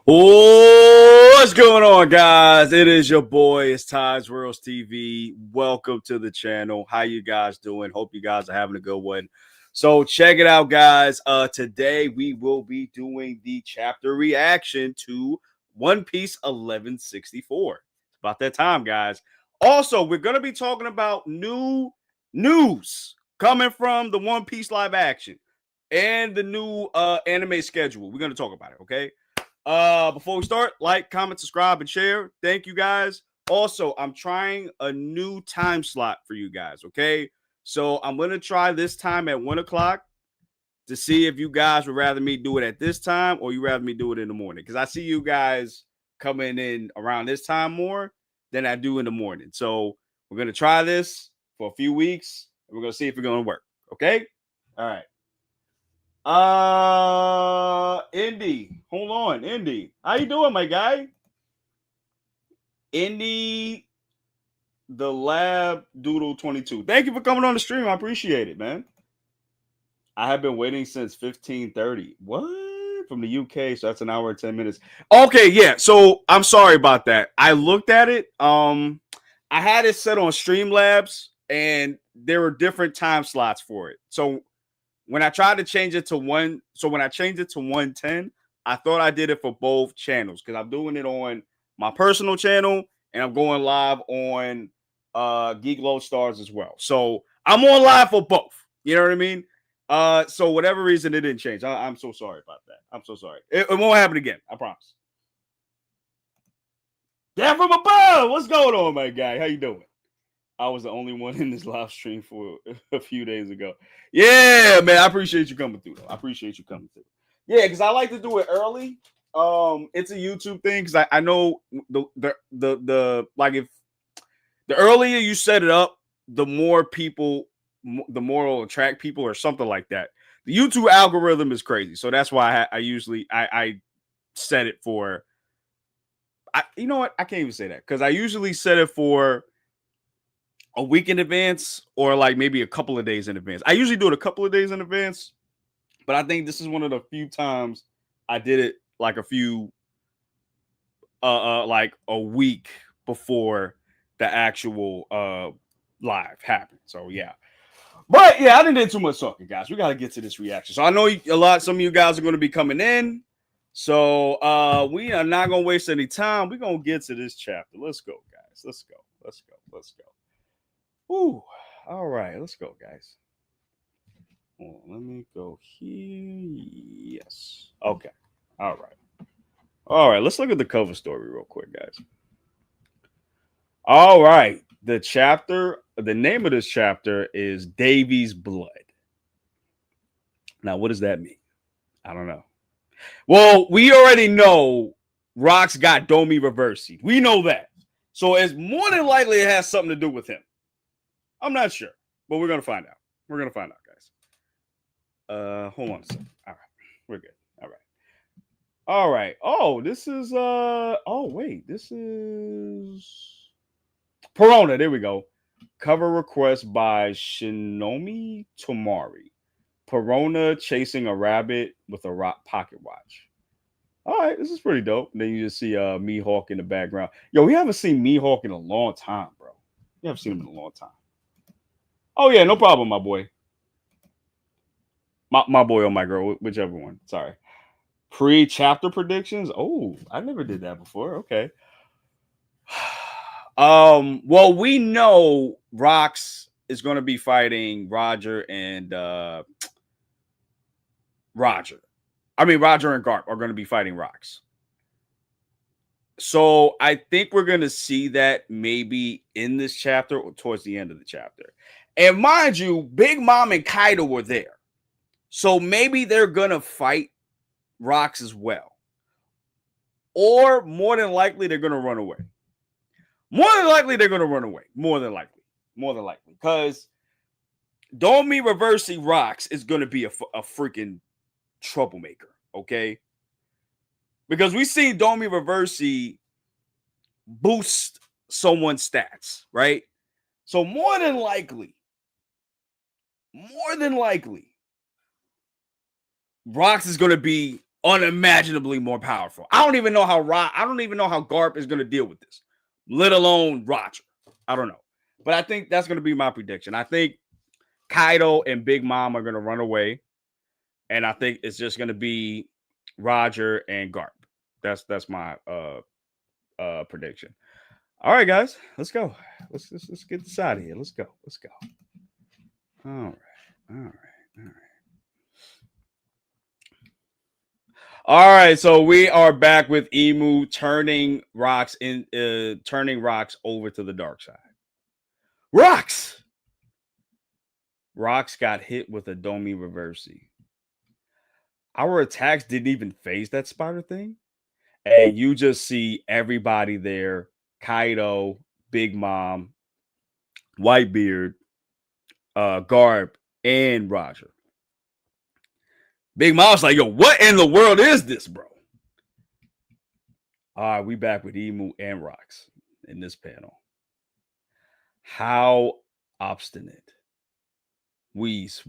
What's going on, guys? It is your boy. It's Ty's Worlds TV. Welcome to the channel. How you guys doing? Hope you guys are having a good one. So check it out, guys. Today we will be doing the chapter reaction to One Piece 1164. It's about that time, guys. Also, we're gonna be talking about new news coming from the One Piece live action and the new anime schedule. We're gonna talk about it, okay? Before we start, like, comment, subscribe, and share. Thank you guys. Also, I'm trying a new time slot for you guys. Okay, so I'm gonna try this time at 1 o'clock to see if you guys would rather me do it at this time or you rather me do it in the morning. Because I see you guys coming in around this time more than I do in the morning. So we're gonna try this for a few weeks and we're gonna see if it's gonna work. Okay. All right. Indy, hold on, Indy. How you doing, my guy? Indy, the Lab Doodle 22. Thank you for coming on the stream. I appreciate it, man. I have been waiting since 15:30. What? From the UK, so that's an hour and 10 minutes. Okay, yeah. So I'm sorry about that. I looked at it. I had it set on Streamlabs, and there were different time slots for it. So when I tried to change it to when I changed it to 110, I thought I did it for both channels because I'm doing it on my personal channel and I'm going live on Geek Low Stars as well. So I'm on live for both. You know what I mean? So whatever reason it didn't change. I'm so sorry about that. I'm so sorry. It won't happen again. I promise. Down from above. What's going on, my guy? How you doing? I was the only one in this live stream for a few days ago. Yeah, man, I appreciate you coming through. Though. I appreciate you coming through. Yeah, because I like to do it early. It's a YouTube thing because I know the like if the earlier you set it up, the more people, the more it'll attract people or something like that. The YouTube algorithm is crazy, so that's why I usually I set it for. You know what? I can't even say that because I usually set it for a week in advance or like maybe a couple of days in advance. I usually do it a couple of days in advance, but I think this is one of the few times I did it like a few like a week before the actual live happened. So yeah. But yeah, I didn't do too much talking, guys. We got to get to this reaction. So I know some of you guys are going to be coming in. So we are not going to waste any time. We're going to get to this chapter. Let's go, guys. Let's go. Let's go. Let's go. Ooh, all right, let's go, guys. Hold on, let me go here. Yes. Okay. All right. All right, let's look at the cover story real quick, guys. All right. The name of this chapter is Davy's Blood. Now, what does that mean? I don't know. Well, we already know Rock's got Domi Reversi. We know that. So it's more than likely it has something to do with him. I'm not sure, but we're gonna find out. We're gonna find out, guys. Hold on a second. All right, we're good. All right. All right. Oh, this is oh wait, this is Perona. There we go. Cover request by Shinomi Tomari. Perona chasing a rabbit with a rock pocket watch. All right, this is pretty dope. Then you just see Mihawk in the background. Yo, we haven't seen Mihawk in a long time, bro. We haven't seen him in a long time. Oh yeah, no problem, my boy. My boy or my girl, whichever one. Sorry. Pre-chapter predictions. Oh, I never did that before. Okay. Well, we know Rox is going to be fighting Roger and Roger. I mean, Roger and Garp are going to be fighting Rox. So I think we're going to see that maybe in this chapter or towards the end of the chapter. And mind you, Big Mom and Kaido were there. So maybe they're going to fight Rox as well. Or more than likely, they're going to run away. More than likely, they're going to run away. More than likely. More than likely. Because Domi Reversi Rox is going to be a freaking troublemaker. Okay? Because we see Domi Reversi boost someone's stats, right? So more than likely, Rox is going to be unimaginably more powerful. I don't even know how Garp is going to deal with this, let alone Roger. I don't know. But I think that's going to be my prediction. I think Kaido and Big Mom are going to run away. And I think it's just going to be Roger and Garp. That's my prediction. All right, guys, let's go. Let's get this out of here. Let's go. All right. All right, so we are back with Imu turning Rocks over to the dark side. Rocks got hit with a Domi Reversi. Our attacks didn't even phase that spider thing. And you just see everybody there, Kaido, Big Mom, Whitebeard, Garb, and Roger. Big Mom's like, yo, what in the world is this, bro? All right, we back with Imu and Rocks in this panel. How obstinate. Whis.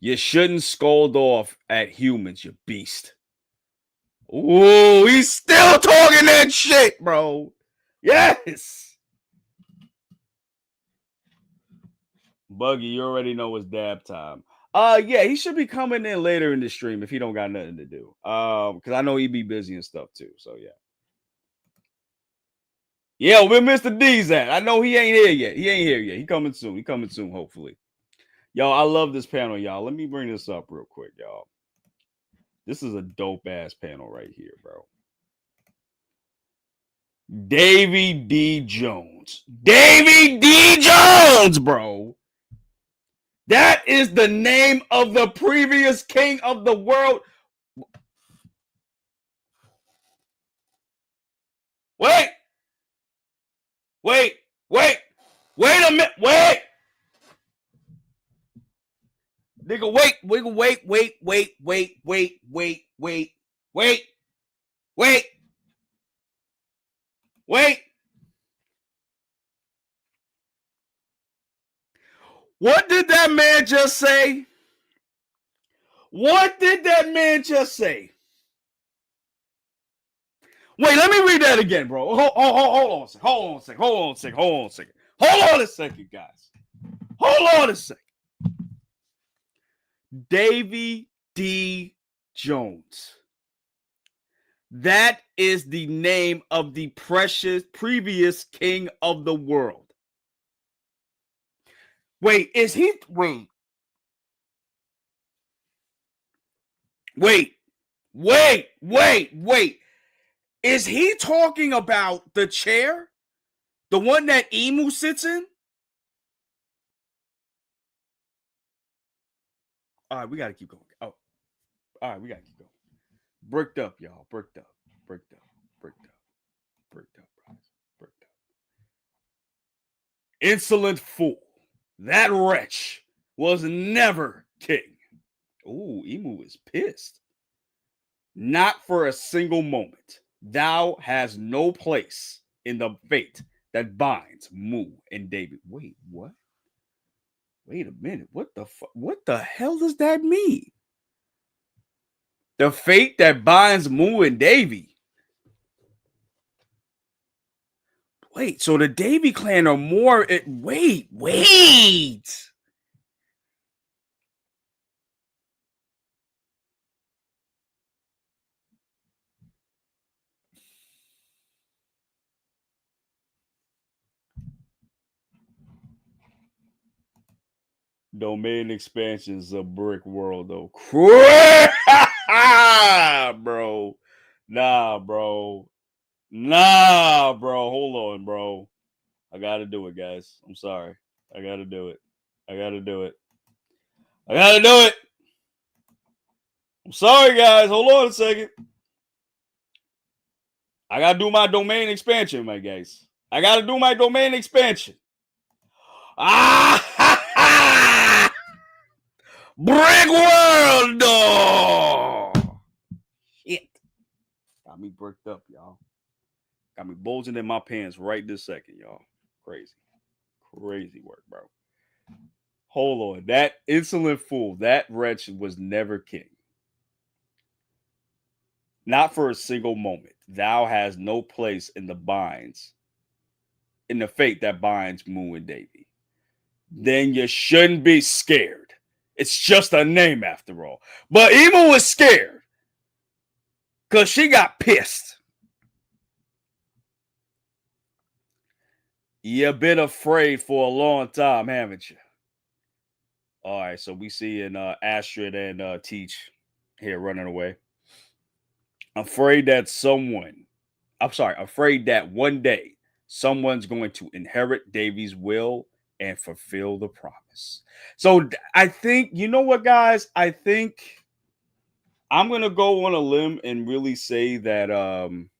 You shouldn't scold off at humans, you beast. Ooh, he's still talking that shit, bro. Yes. Buggy, you already know it's dab time. Yeah, he should be coming in later in the stream if he don't got nothing to do. Because I know he be busy and stuff too. So yeah. Yeah, where Mr. D's at? I know he ain't here yet. He coming soon, hopefully. Y'all, I love this panel, y'all. Let me bring this up real quick, y'all. This is a dope ass panel right here, bro. Davy D. Jones, bro. That is the name of the previous king of the world. Wait a minute. Nigga, wait. What did that man just say? Wait, let me read that again, bro. Hold on a second. Hold on a second, guys. Hold on a second. Davy D. Jones. That is the name of the previous king of the world. Wait, is he? Wait. Is he talking about the chair? The one that Imu sits in? All right, we got to keep going. Oh, all right, we got to keep going. Bricked up, y'all. Bricked up. Insolent fool. That wretch was never king. Ooh, Imu is pissed. Not for a single moment. Thou has no place in the fate that binds Mu and David. Wait, what? Wait a minute. What the hell does that mean? The fate that binds Mu and Davy. Wait, so the Davy clan are more. Wait. Domain expansion's a brick world, though. Bro. Nah, bro. Hold on, bro. I gotta do it, guys. I'm sorry. I gotta do it. I'm sorry, guys. Hold on a second. I gotta do my domain expansion, my guys. I gotta do my domain expansion. Brick world, no. Shit. Got me bricked up, y'all. Got me bulging in my pants right this second, y'all. Crazy work, bro. Hold on. That insolent fool, that wretch was never king. not for a single moment. Thou has no place in the binds, in the fate that binds Mu and Davy. Then you shouldn't be scared. It's just a name after all. But Emu was scared because she got pissed. You've been afraid for a long time, haven't you? All right, so we see in Astrid and Teach here running away. Afraid that one day someone's going to inherit Davy's will and fulfill the promise. So I think, you know what, guys? I think I'm going to go on a limb and really say that I'm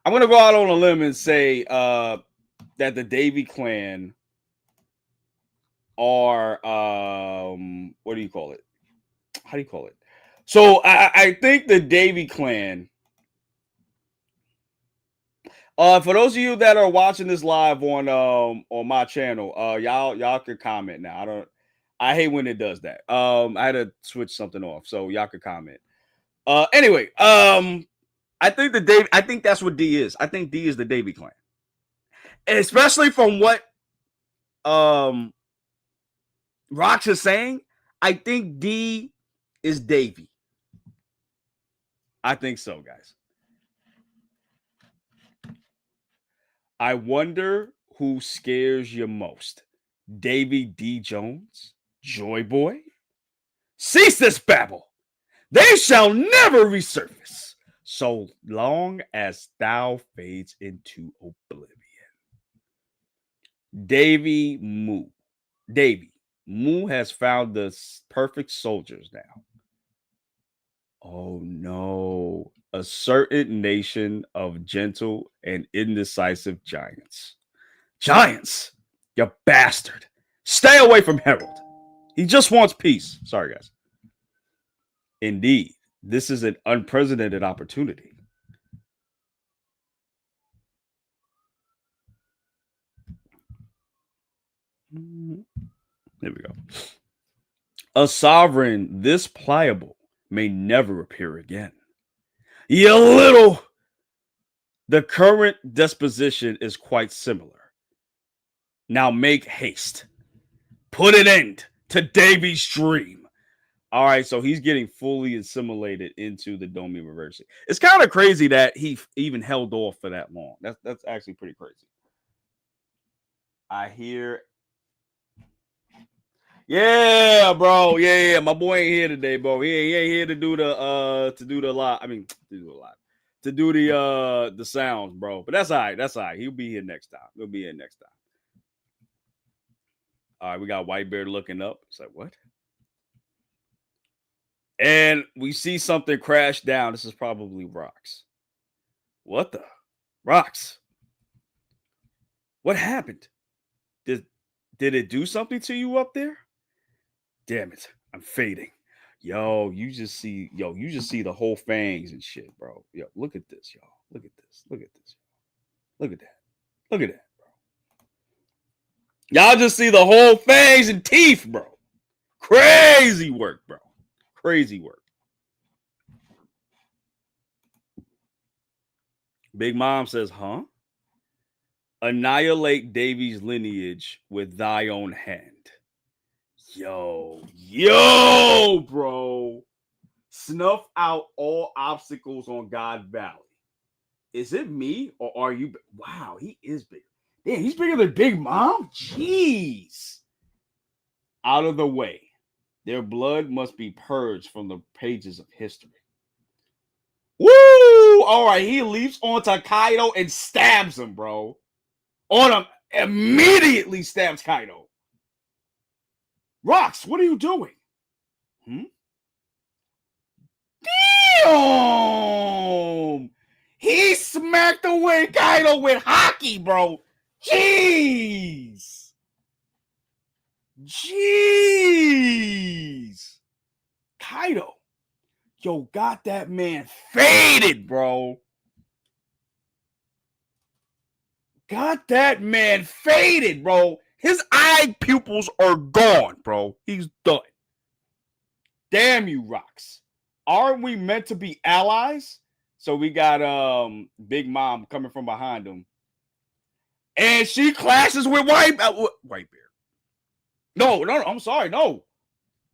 going to go out on a limb and say that the Davy clan are what do you call it? How do you call it? So I think the Davy clan. For those of you that are watching this live on my channel, y'all can comment now. I hate when it does that. I had to switch something off, so y'all can comment. Anyway, I think that's what D is. I think D is the Davy clan. Especially from what Rox is saying, I think D is Davy. I think so, guys. I wonder who scares you most. Davy D. Jones, Joy Boy? Cease this babble. They shall never resurface, so long as thou fades into oblivion. Davy Mu has found the perfect soldiers now. Oh no, a certain nation of gentle and indecisive giants. Giants, you bastard. Stay away from Harold. He just wants peace. Sorry, guys. Indeed, this is an unprecedented opportunity. There we go. A sovereign this pliable may never appear again. You little. The current disposition is quite similar. Now make haste. Put an end to Davy's dream. All right, so he's getting fully assimilated into the Domi Reversi. It's kind of crazy that he even held off for that long. That's actually pretty crazy. I hear. Yeah, bro. Yeah. My boy ain't here today, bro. He ain't here to do the lot. I mean, to do the sounds, bro. But that's all right. That's all right. He'll be here next time. All right, we got Whitebeard looking up. It's like, what? And we see something crash down. This is probably Rox. What the? Rox. What happened? Did it do something to you up there? Damn it. I'm fading. Yo, you just see the whole fangs and shit, bro. Yo, look at this, y'all. Look at this. Look at that. Look at that, bro. Y'all just see the whole fangs and teeth, bro. Crazy work, bro. Crazy work. Big Mom says, huh? Annihilate Davy's lineage with thy own hand. Yo, bro. Snuff out all obstacles on God Valley. Is it me or are you? Wow, he is big. Damn, he's bigger than Big Mom? Jeez. Out of the way. Their blood must be purged from the pages of history. Woo! All right, he leaps onto Kaido and stabs him, bro. On him, immediately stabs Kaido. Rox, what are you doing? Damn! He smacked away Kaido with hockey, bro. Jeez. Kaido. Yo, got that man faded, bro. His eye pupils are gone, bro. He's done. Damn you, Rox. aren't we meant to be allies? So we got Big Mom coming from behind him. And she clashes with White Bear. No, I'm sorry. No.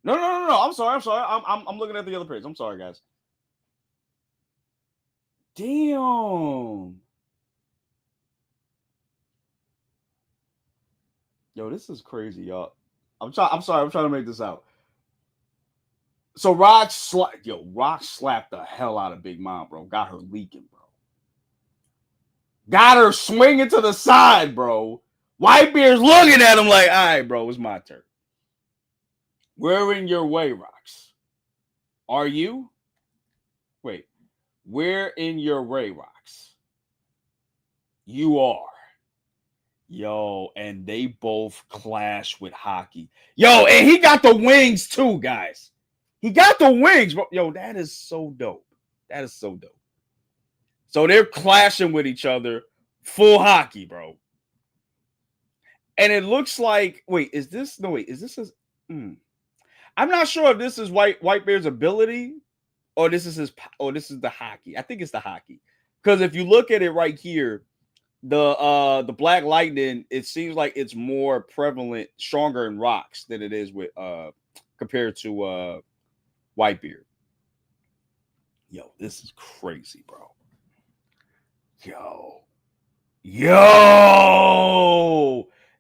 I'm sorry. I'm looking at the other page. I'm sorry, guys. Damn. Yo, this is crazy, y'all. I'm sorry. I'm trying to make this out. So Rock slapped the hell out of Big Mom, bro. Got her leaking, bro. Got her swinging to the side, bro. Whitebeard's looking at him like, all right, bro, it's my turn. We're in your way, Rocks. Are you? Wait. We're in your way, Rocks. You are. Yo, and they both clash with Haki. Yo, and he got the wings too, guys. He got the wings, bro. Yo, that is so dope. That is so dope. So they're clashing with each other, full Haki, bro. And it looks like, is this his? I'm not sure if this is Whitebeard's ability, or this is the Haki. I think it's the Haki, because if you look at it right here, the Black Lightning, it seems like it's more prevalent, stronger in Rocks than it is with compared to Whitebeard. Yo, this is crazy, bro. Yo,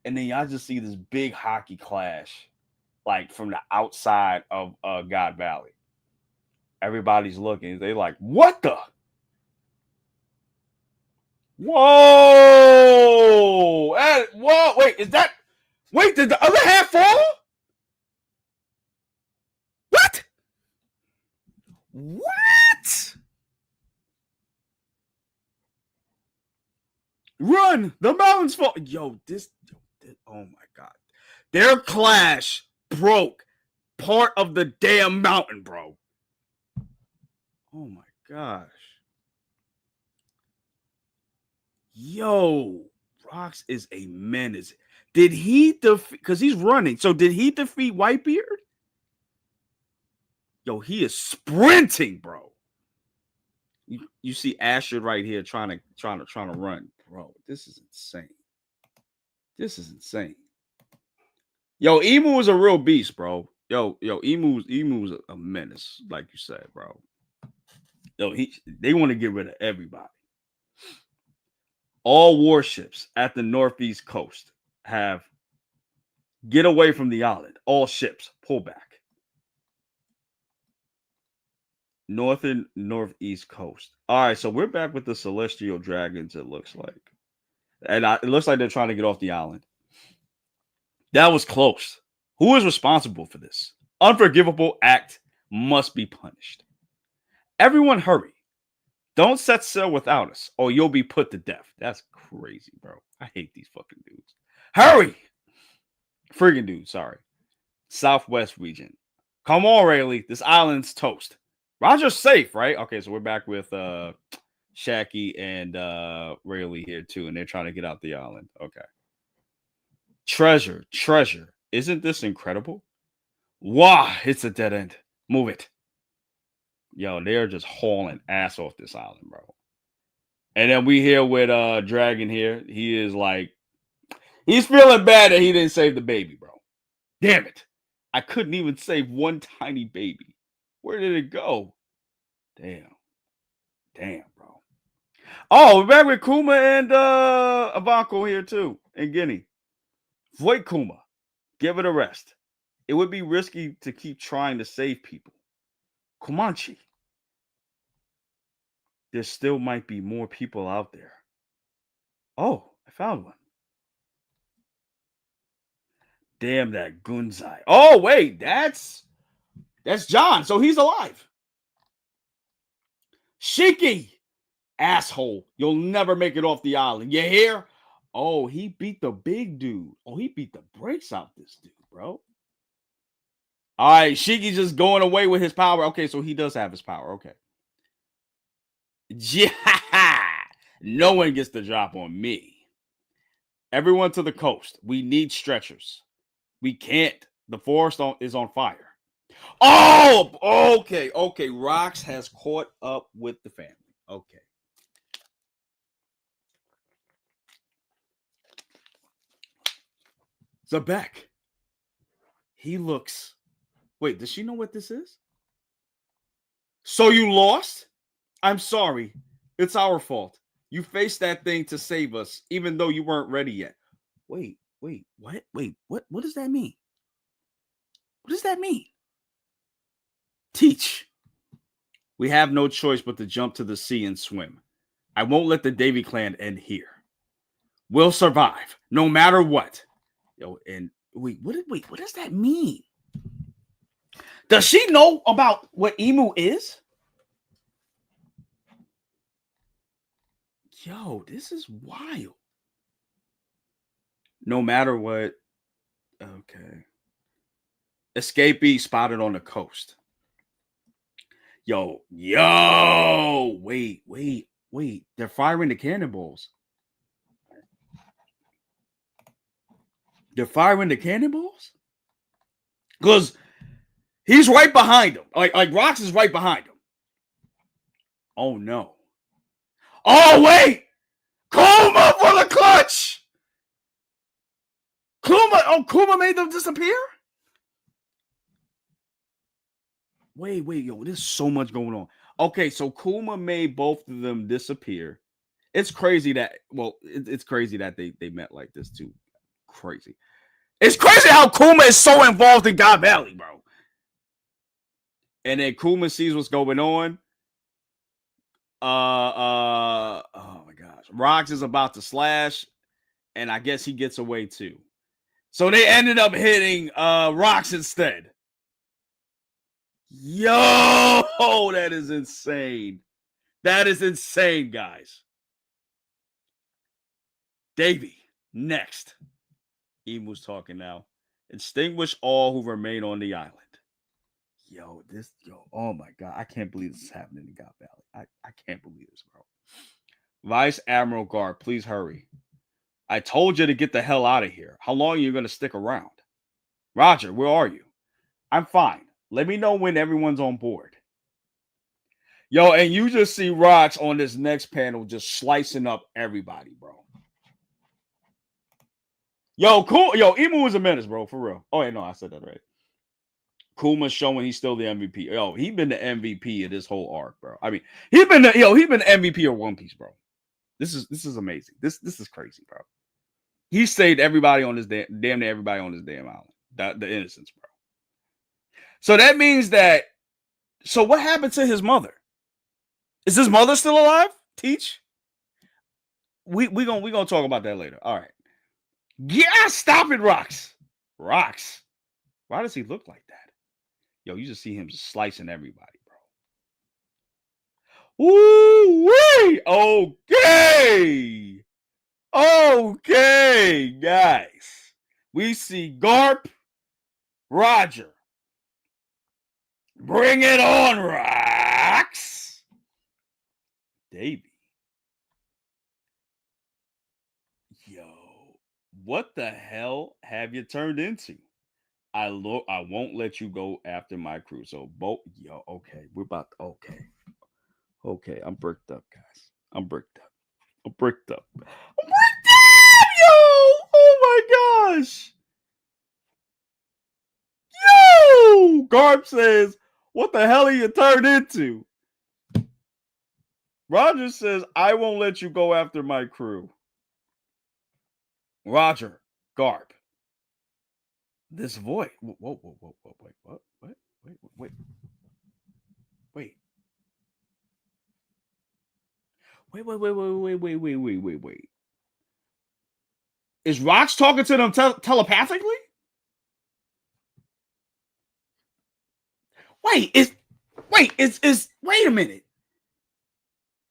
and then y'all just see this big Haki clash, like from the outside of God Valley. Everybody's looking. They like, what the? Whoa! Whoa! Wait, is that? Wait, did the other half fall? What? What? Run! The mountains fall. Yo, oh my god. Their clash broke part of the damn mountain, bro. Oh my gosh. Yo, Rocks is a menace. Did he defeat? Because he's running. So did he defeat Whitebeard? Yo, he is sprinting, bro. You see Asher right here trying to run, bro. This is insane. This is insane. Yo, Emu is a real beast, bro. Yo, Emu's a menace, like you said, bro. Yo, they want to get rid of everybody. All warships at the northeast coast have get away from the island. All ships pull back. Northeast coast. All right, so we're back with the celestial dragons. It looks like, and it looks like they're trying to get off the island. That was close. Who is responsible for this? Unforgivable act must be punished. Everyone hurry. Don't set sail without us, or you'll be put to death. That's crazy, bro. I hate these fucking dudes. Hurry! Friggin' dude, sorry. Southwest region. Come on, Rayleigh. This island's toast. Roger's safe, right? Okay, so we're back with Shaki and Rayleigh here too, and they're trying to get out the island. Okay. Treasure. Isn't this incredible? Wow, it's a dead end. Move it. Yo, they're just hauling ass off this island, bro. And then we here with Dragon here. He is like, he's feeling bad that he didn't save the baby, bro. Damn it. I couldn't even save one tiny baby. Where did it go? Damn, bro. Oh, we're back with Kuma and Ivanko here too, and Guinea. Void Kuma. Give it a rest. It would be risky to keep trying to save people. Comanche. There still might be more people out there. Oh, I found one. Damn that Gunzai. Oh, wait, that's John. So he's alive. Shiki, asshole. You'll never make it off the island. You hear? Oh, he beat the big dude. Oh, he beat the brakes out this dude, bro. All right, Shiki's just going away with his power. Okay, so he does have his power. Okay. Yeah. No one gets the drop on me. Everyone to the coast. We need stretchers. We can't. The forest is on fire. Oh, okay, okay. Rox has caught up with the family. Okay. Zebek. He looks. Wait, does she know what this is? So you lost? I'm sorry. It's our fault. You faced that thing to save us, even though you weren't ready yet. Wait, what? Wait, what does that mean? What does that mean? Teach. We have no choice but to jump to the sea and swim. I won't let the Davy clan end here. We'll survive, no matter what. Yo, and what does that mean? Does she know about what emu is? Yo, this is wild. No matter what. Okay. Escapee spotted on the coast. Yo. Wait. They're firing the cannonballs. They're firing the cannonballs? Because he's right behind him. Like Rox is right behind him. Oh no. Oh wait! Kuma for the clutch! Kuma made them disappear? Wait, yo, there's so much going on. Okay, so Kuma made both of them disappear. It's crazy that it's crazy that they met like this too. Crazy. It's crazy how Kuma is so involved in God Valley, bro. And then Kuma sees what's going on. Oh my gosh. Rox is about to slash, and I guess he gets away too. So they ended up hitting Rox instead. Yo, that is insane. That is insane, guys. Davy, next. Emu's talking now. Extinguish all who remain on the island. Oh my God. I can't believe this is happening in God Valley. I can't believe this, bro. Vice Admiral Garp, please hurry. I told you to get the hell out of here. How long are you going to stick around? Roger, where are you? I'm fine. Let me know when everyone's on board. Yo, and you just see Rox on this next panel just slicing up everybody, bro. Yo, cool. Yo, Emu is a menace, bro, for real. Oh, yeah, no, I said that right. Kuma's showing he's still the MVP. Yo, he been the MVP of this whole arc, bro. I mean, he been the MVP of One Piece, bro. This is amazing. This is crazy, bro. He saved everybody on this damn near everybody on this damn island. The innocents, bro. So that means that. So what happened to his mother? Is his mother still alive? Teach. We gonna talk about that later. All right. Yeah, stop it, Rox. Rox. Why does he look like that? Yo, you just see him slicing everybody, bro. Ooh-wee! Okay, guys. We see Garp, Roger. Bring it on, Rox. Davy. Yo, what the hell have you turned into? I won't let you go after my crew. So okay. We're about okay. Okay, I'm bricked up, guys. I'm bricked up. I'm bricked up. I'm bricked up, yo! Oh my gosh. Yo! Garp says, what the hell are you turned into? Roger says, I won't let you go after my crew. Roger, Garp. This voice. Whoa, wait, what? Wait. Is Rox talking to them telepathically? Wait a minute.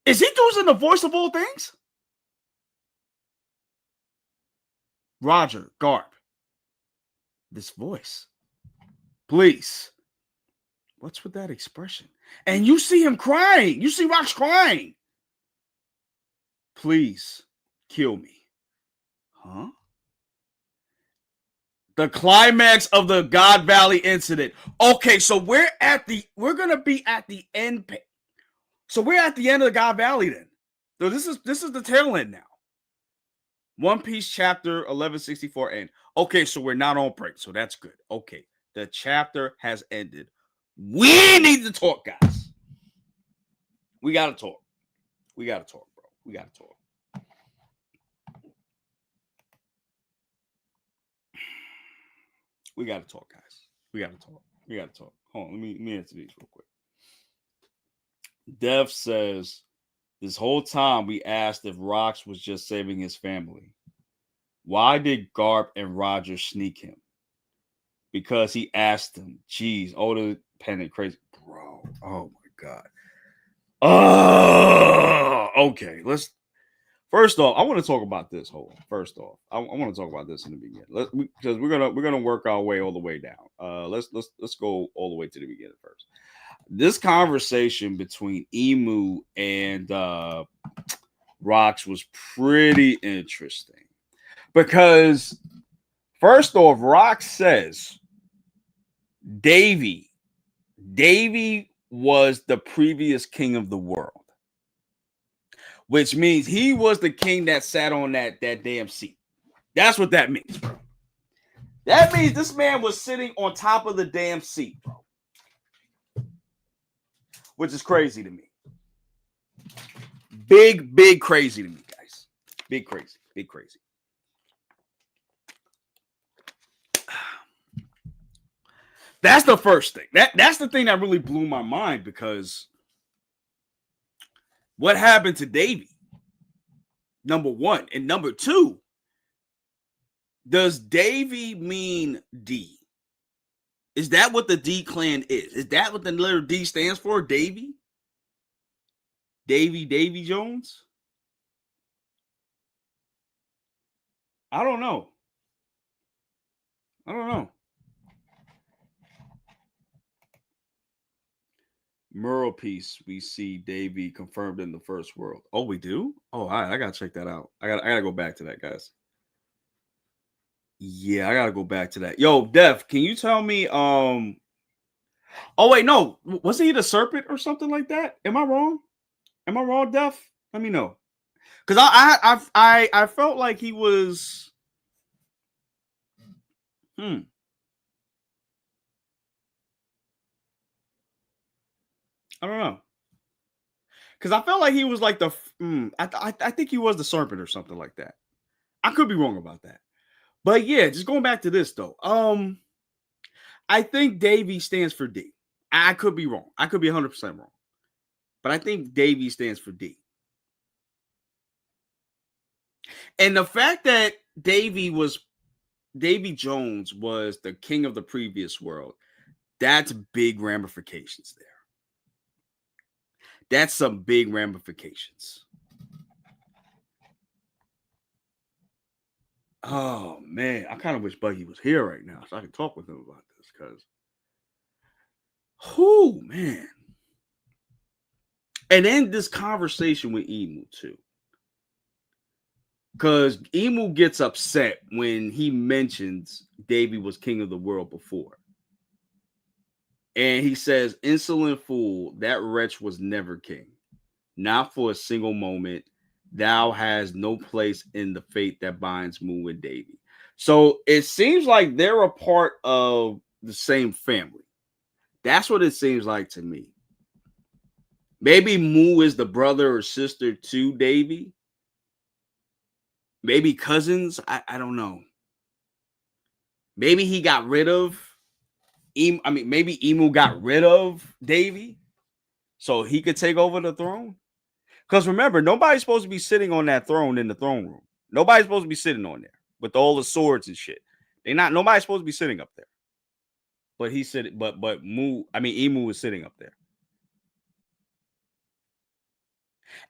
Is he using the voice of all things? Roger, Garp. This voice. Please. What's with that expression? And you see him crying. You see Rox crying. Please kill me. Huh? The climax of the God Valley incident. Okay, so we're gonna be at the end. So we're at the end of the God Valley then. So this is the tail end now. One Piece chapter 1164 end. Okay, so we're not on break, so that's good. Okay, the chapter has ended. We need to talk, guys. We gotta talk. We gotta talk, bro. We gotta talk. We gotta talk, guys. We gotta talk. We gotta talk. Hold on, let me answer these real quick. Dev says, this whole time we asked if Rocks was just saving his family. Why did Garp and Roger sneak him? Because he asked him. Jeez, older pennant crazy. Bro, oh my God. Oh, okay. Let's first off, I want to talk about this. Hold on. First off, I want to talk about this in the beginning. Because we're gonna work our way all the way down. Let's go all the way to the beginning first. This conversation between Emu and Rocks was pretty interesting because first off, Rocks says Davy was the previous king of the world, which means he was the king that sat on that damn seat. That's what that means, bro. That means this man was sitting on top of the damn seat, bro. Which is crazy to me. Big crazy to me, guys. Big crazy. That's the first thing. That's the thing that really blew my mind because what happened to Davy? Number one. And number two, does Davy mean D? Is that what the D clan is? Is that what the letter D stands for? Davy Jones? I don't know. Mural piece, we see Davy confirmed in the first world. Oh, we do? Oh, all right. I gotta check that out. I gotta go back to that, guys. Yeah, I gotta go back to that. Yo, Def, can you tell me? Oh wait, no, wasn't he the serpent or something like that? Am I wrong? Def? Let me know. Because I felt like he was. I don't know. Because I felt like he was like the. I think he was the serpent or something like that. I could be wrong about that. But yeah, just going back to this though. I think Davy stands for D. I could be wrong. I could be 100% wrong. But I think Davy stands for D. And the fact that Davy Jones was the king of the previous world, that's big ramifications there. That's some big ramifications. Oh man, I kind of wish Buggy was here right now so I could talk with him about this because, whoo man. And then this conversation with Emu too, because Emu gets upset when he mentions Davy was king of the world before, and he says, "Insolent fool, that wretch was never king, not for a single moment. Thou has no place in the fate that binds Mu and Davy." So it seems like they're a part of the same family. That's what it seems like to me. Maybe Mu is the brother or sister to Davy. Maybe cousins. I don't know. Maybe he got rid of maybe Emu got rid of Davy so he could take over the throne. Because remember, nobody's supposed to be sitting on that throne in the throne room. Nobody's supposed to be sitting on there with all the swords and shit. Nobody's supposed to be sitting up there. But he said, but Emu was sitting up there.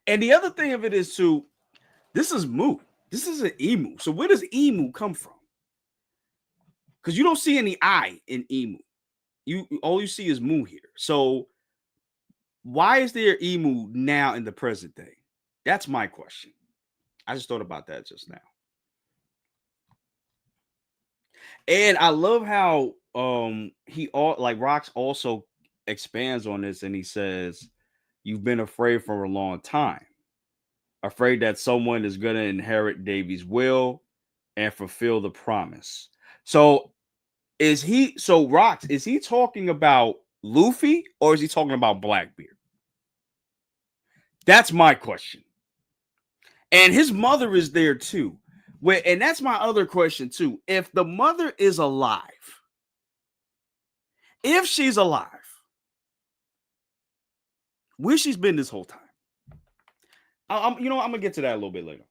And the other thing of it is too, this is Mu. This is an Emu. So where does Emu come from? Because you don't see any I in Emu. All you see is Mu here. So why is there Emu now in the present day? That's my question. I just thought about that just now. And I love how he all like Rocks also expands on this and he says, "You've been afraid for a long time, afraid that someone is going to inherit Davy's will and fulfill the promise." So Rocks, is he talking about Luffy or is he talking about Blackbeard? That's my question. And his mother is there too. And that's my other question too. If the mother is alive, if she's alive, where she's been this whole time. I'm gonna get to that a little bit later.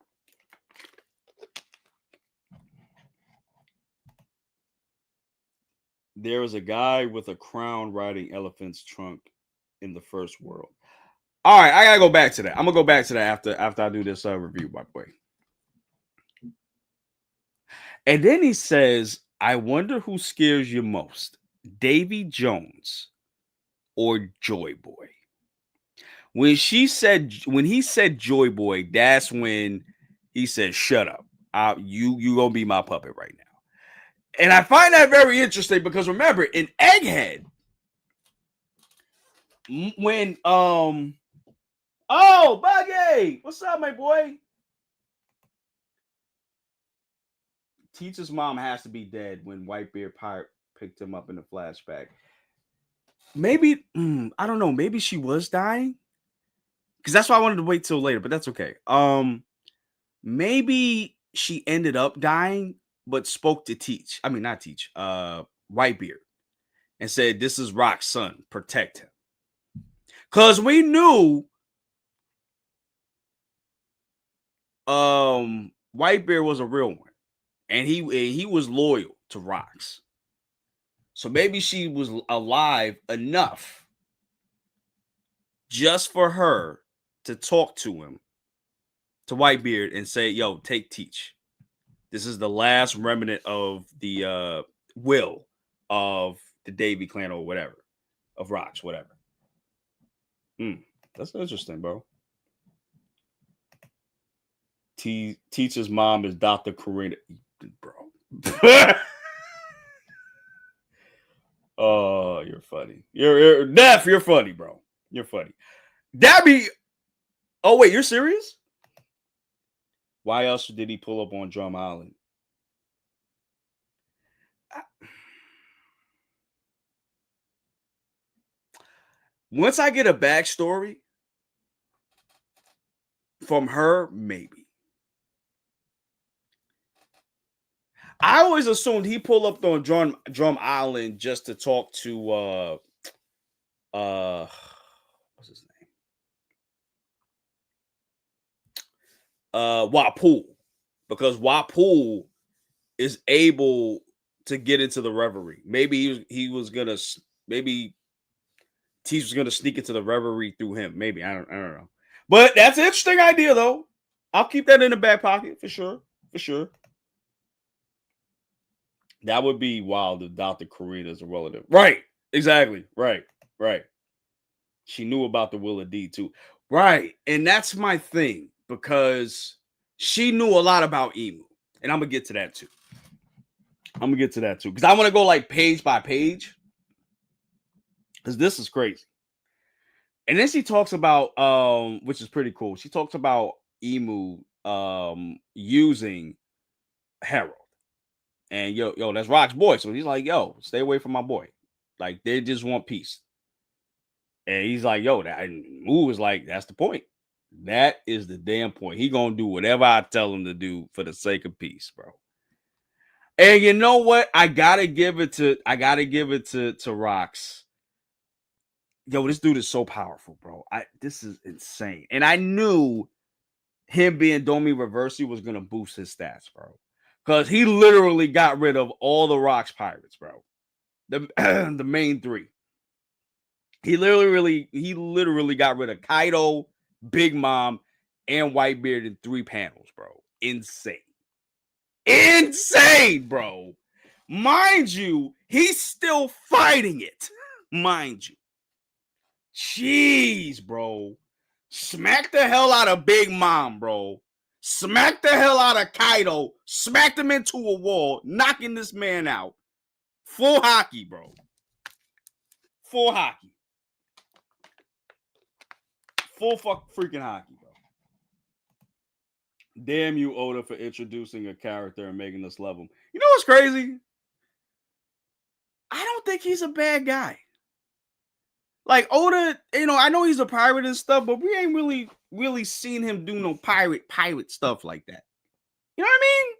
There is a guy with a crown riding elephant's trunk in the first world. All right, I gotta go back to that. I'm gonna go back to that after I do this review, by the way. And then he says, "I wonder who scares you most, Davy Jones or Joy Boy." When he said Joy Boy, that's when he said, "Shut up, you gonna be my puppet right now." And I find that very interesting because remember, in Egghead, when oh Buggy, what's up, my boy? Teacher's mom has to be dead when Whitebeard Pirate picked him up in the flashback. Maybe I don't know. Maybe she was dying because that's why I wanted to wait till later. But that's okay. Maybe she ended up dying, but spoke to Teach. I mean, not Teach. Whitebeard, and said, "This is Rock's son. Protect him." Because we knew Whitebeard was a real one, and he was loyal to Rocks. So maybe she was alive enough just for her to talk to him, to Whitebeard, and say, "Yo, take Teach. This is the last remnant of the will of the Davy clan or whatever, of Rocks, whatever." That's interesting, bro. Teacher's mom is Dr. Karina, bro. Oh, you're funny. You're Neff, you're funny, bro. You're funny. Dabby. Oh, wait, you're serious? Why else did he pull up on Drum Island? Once I get a backstory from her, maybe. I always assumed he pulled up on Drum Island just to talk to what's his name? Wapul. Because Wapul is able to get into the reverie. Maybe he was gonna Teach was gonna sneak into the reverie through him. Maybe I don't know. But that's an interesting idea though. I'll keep that in the back pocket for sure. For sure. That would be wild if Dr. Karina is a relative. Right. Exactly. Right. Right. She knew about the Will of D too. Right. And that's my thing because she knew a lot about Emu. And I'm gonna get to that too. Because I want to go like page by page. Because this is crazy. And then she talks about which is pretty cool. She talks about Emu using Harold. And yo, that's Rock's boy. So he's like, "Yo, stay away from my boy." Like they just want peace. And he's like, "Yo, that Moo is like, that's the point. That is the damn point. He gonna do whatever I tell him to do for the sake of peace, bro." And you know what? I gotta give it to Rocks. Yo, this dude is so powerful, bro. This is insane. And I knew him being Domi Reversi was gonna boost his stats, bro. Because he literally got rid of all the Rocks pirates, bro. The the main three. He literally got rid of Kaido, Big Mom, and Whitebeard in 3 panels, bro. Insane. Insane, bro. Mind you, he's still fighting it. Mind you. Jeez, bro. Smack the hell out of Big Mom, bro. smacked the hell out of Kaido, smacked him into a wall, knocking this man out. Full hockey, bro. Full hockey. Full freaking hockey, bro. Damn you, Oda, for introducing a character and making us love him. You know what's crazy? I don't think he's a bad guy. Like Oda, I know he's a pirate and stuff, but we ain't really seen him do no pirate stuff like that. You know what I mean?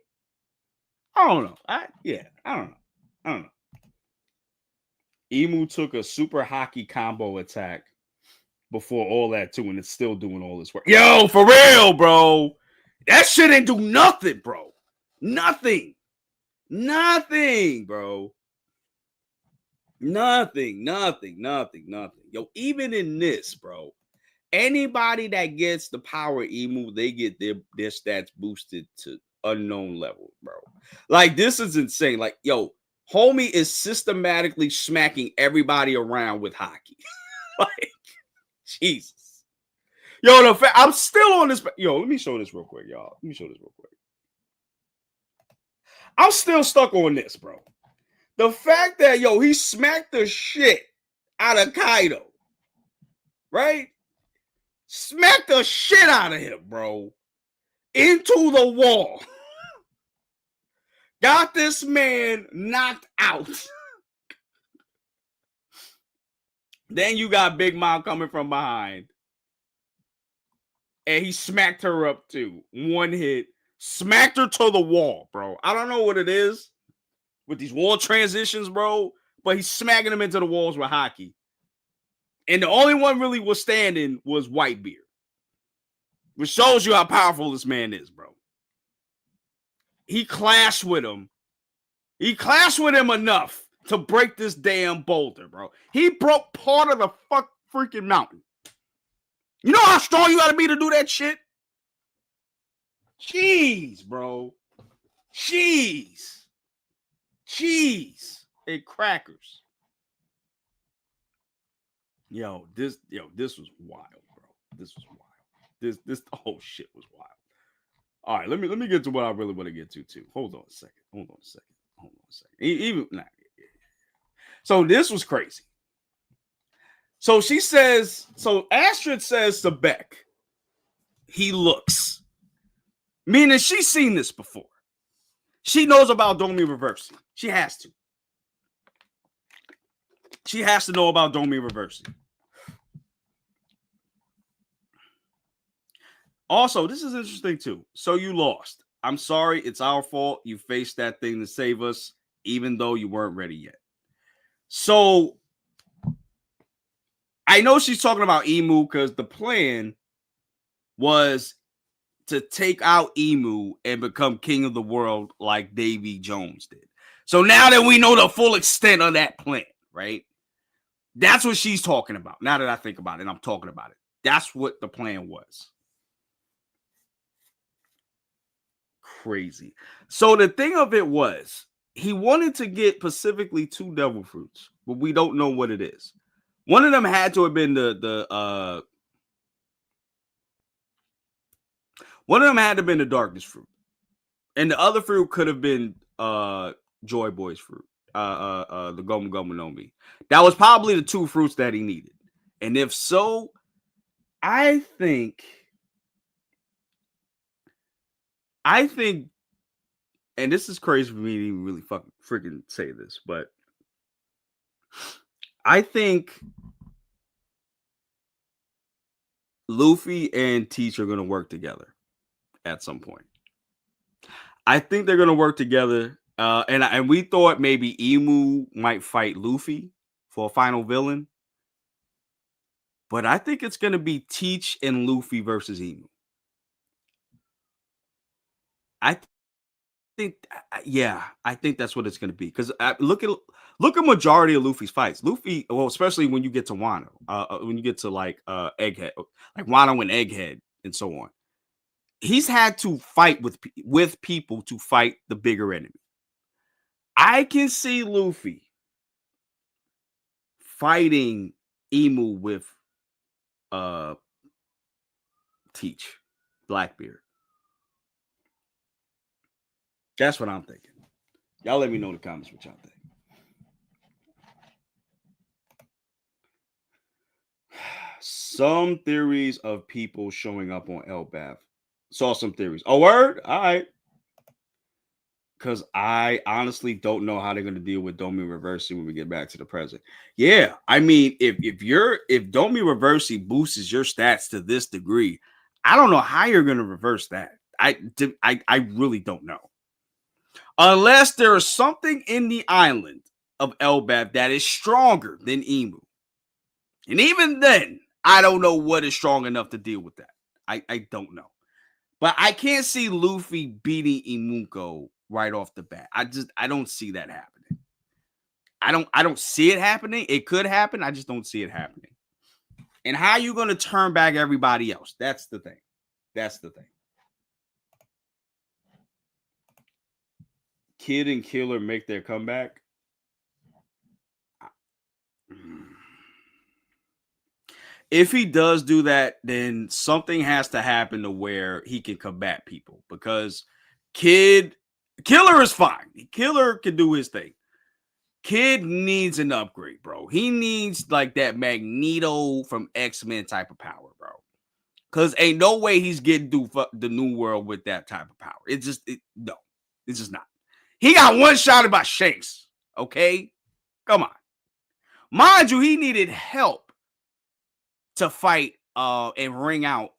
I don't know. I don't know. Imu took a super hockey combo attack before all that too, and it's still doing all this work. Yo, for real, bro. That shit ain't do nothing, bro. Nothing, bro. Nothing. Yo, even in this, bro, anybody that gets the power Imu, they get their stats boosted to unknown level, bro. Like, this is insane. Like, yo, homie is systematically smacking everybody around with hockey. Like, Jesus. Yo, I'm still on this. Yo, let me show this real quick, y'all. I'm still stuck on this, bro. The fact that, yo, he smacked the shit out of Kaido, right? Smacked the shit out of him, bro. Into the wall. Got this man knocked out. Then you got Big Mom coming from behind. And he smacked her up too. One hit. Smacked her to the wall, bro. I don't know what it is with these wall transitions, bro, but he's smacking them into the walls with hockey. And the only one really was standing was Whitebeard, which shows you how powerful this man is, bro. He clashed with him. Enough to break this damn boulder, bro. He broke part of the freaking mountain. You know how strong you gotta be to do that shit? Jeez, bro. Cheese and crackers. Yo, this was wild, bro. This was wild. This whole shit was wild. All right, let me get to what I really want to get to too. Hold on a second. So this was crazy. So she says, Astrid says to Beck, he looks. Meaning she's seen this before. She knows about Domi reversing. She has to. She has to know about Domi reversing. Also, this is interesting too. So you lost. I'm sorry. It's our fault. You faced that thing to save us, even though you weren't ready yet. So I know she's talking about Imu because the plan was to take out Imu and become king of the world like Davy Jones did. So now that we know the full extent of that plan, right? That's what she's talking about. Now that I think about it, I'm talking about it. That's what the plan was. Crazy. So the thing of it was, he wanted to get specifically 2 devil fruits, but we don't know what it is. One of them had to have been one of them had to have been the darkness fruit. And the other fruit could have been Joy Boy's fruit. The Gomu Gomu no Mi. That was probably the 2 fruits that he needed. And if so, I think, and this is crazy for me to even really freaking say this, but I think Luffy and Teach are going to work together at some point. I think they're going to work together. And we thought maybe Imu might fight Luffy for a final villain. But I think it's going to be Teach and Luffy versus Imu. I think that's what it's going to be. Because look at majority of Luffy's fights. Luffy, well, especially when you get to Wano, when you get to like Egghead, like Wano and Egghead and so on. He's had to fight with people to fight the bigger enemy. I can see Luffy fighting Imu with Teach, Blackbeard. That's what I'm thinking. Y'all let me know in the comments what y'all think. Some theories of people showing up on Elbath. Saw some theories. Oh, word? All right. Because I honestly don't know how they're going to deal with Domi Reversi when we get back to the present. Yeah, I mean, if Domi Reversi boosts your stats to this degree, I don't know how you're going to reverse that. I really don't know. Unless there is something in the island of Elbaf that is stronger than Emu. And even then, I don't know what is strong enough to deal with that. I don't know. But I can't see Luffy beating Imuko right off the bat. I don't see that happening. I don't see it happening. It could happen. I just don't see it happening. And how are you going to turn back everybody else? That's the thing. That's the thing. Kid and Killer make their comeback. If he does do that, then something has to happen to where he can combat people, because Killer is fine. Killer can do his thing. Kid needs an upgrade, bro. He needs like that Magneto from X-Men type of power, bro. Because ain't no way he's getting through the new world with that type of power. It's just not. He got one shot by Shanks, okay? Come on. Mind you, he needed help to fight and ring out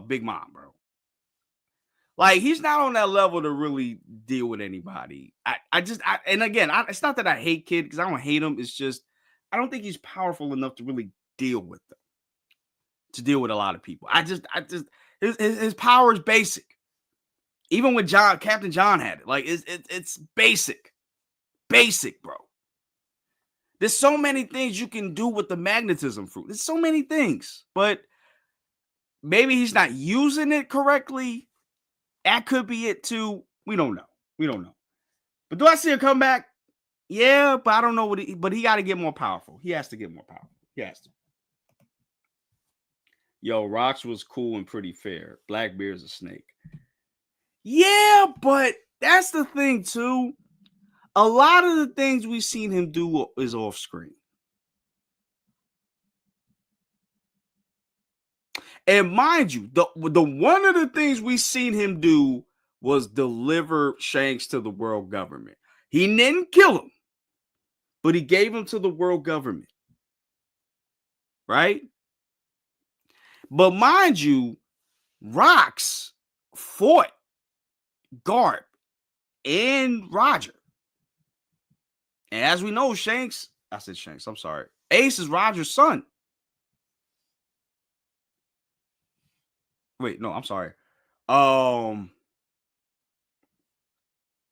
Big Mom, bro. Like, he's not on that level to really deal with anybody. And again, it's not that I hate Kid, because I don't hate him. It's just I don't think he's powerful enough to really deal with them, to deal with a lot of people. His power is basic. Even when Captain John had it, like it's basic, bro. There's so many things you can do with the magnetism fruit. There's so many things, but maybe he's not using it correctly. That could be it too. We don't know. But do I see a comeback? Yeah, but I don't know but he got to get more powerful. He has to get more powerful. He has to. Yo, Rocks was cool and pretty fair. Blackbeard's a snake. Yeah, but that's the thing too. A lot of the things we've seen him do is off screen. And mind you, the one of the things we've seen him do was deliver Shanks to the world government. He didn't kill him, but he gave him to the world government. Right? But mind you, Rocks fought Garp and Roger. And as we know, Shanks, I'm sorry. Ace is Roger's son. Wait, no, I'm sorry.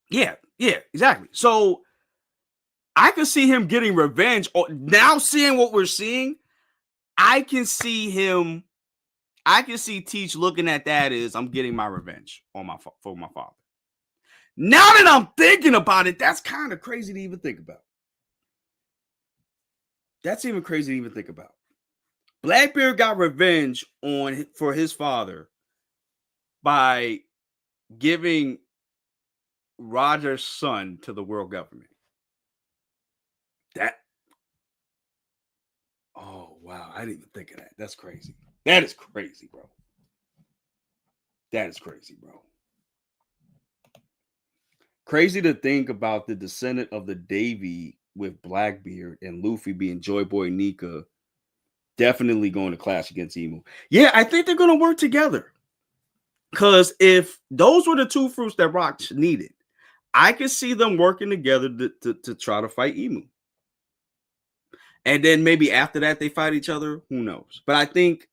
Yeah, exactly. So I can see him getting revenge. Now seeing what we're seeing, I can see Teach looking at that as I'm getting my revenge for my father. Now that I'm thinking about it, that's kind of crazy to even think about. That's even crazy to even think about. Blackbeard got revenge for his father by giving Roger's son to the world government. Oh, wow. I didn't even think of that. That's crazy. That is crazy, bro. That is crazy, bro. Crazy to think about the descendant of the Davy with Blackbeard and Luffy being Joy Boy Nika definitely going to clash against Emu. Yeah, I think they're going to work together. Because if those were the two fruits that Rock needed, I could see them working together to try to fight Emu. And then maybe after that they fight each other. Who knows? But I think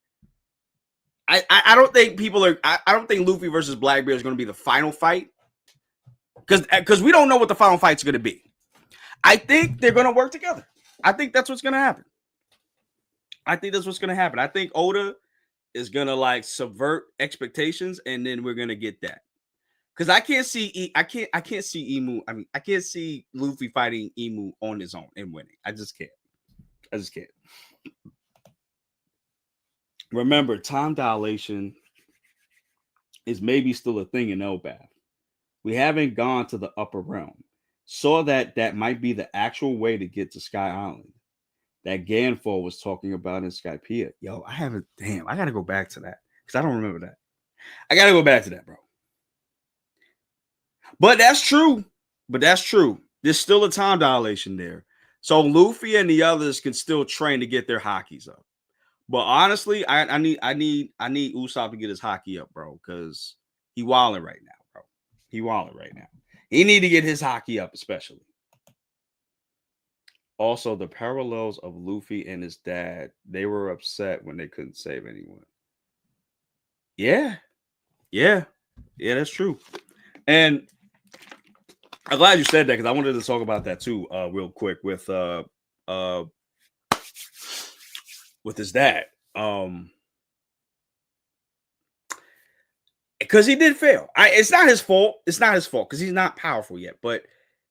I don't think I don't think Luffy versus Blackbeard is going to be the final fight. Because we don't know what the final fight's going to be. I think they're going to work together. I think that's what's going to happen. I think Oda is going to like subvert expectations, and then we're going to get that. Because I can't see Emu. I mean, I can't see Luffy fighting Emu on his own and winning. I just can't. Remember, time dilation is maybe still a thing in Elbaf. We haven't gone to the upper realm. Saw that might be the actual way to get to Sky Island that Ganfo was talking about in Skypiea. Yo, I haven't. Damn, I gotta go back to that because I don't remember that. I gotta go back to that, bro. But that's true. But that's true. There's still a time dilation there. So Luffy and the others can still train to get their hockeys up. But honestly, I need Usopp to get his hockey up, bro, because he wilding right now, bro. He wilding right now. He need to get his hockey up, especially. Also, the parallels of Luffy and his dad, they were upset when they couldn't save anyone. Yeah. Yeah. Yeah, that's true. And I'm glad you said that because I wanted to talk about that too, real quick with his dad. Because he did fail. It's not his fault. It's not his fault because he's not powerful yet. But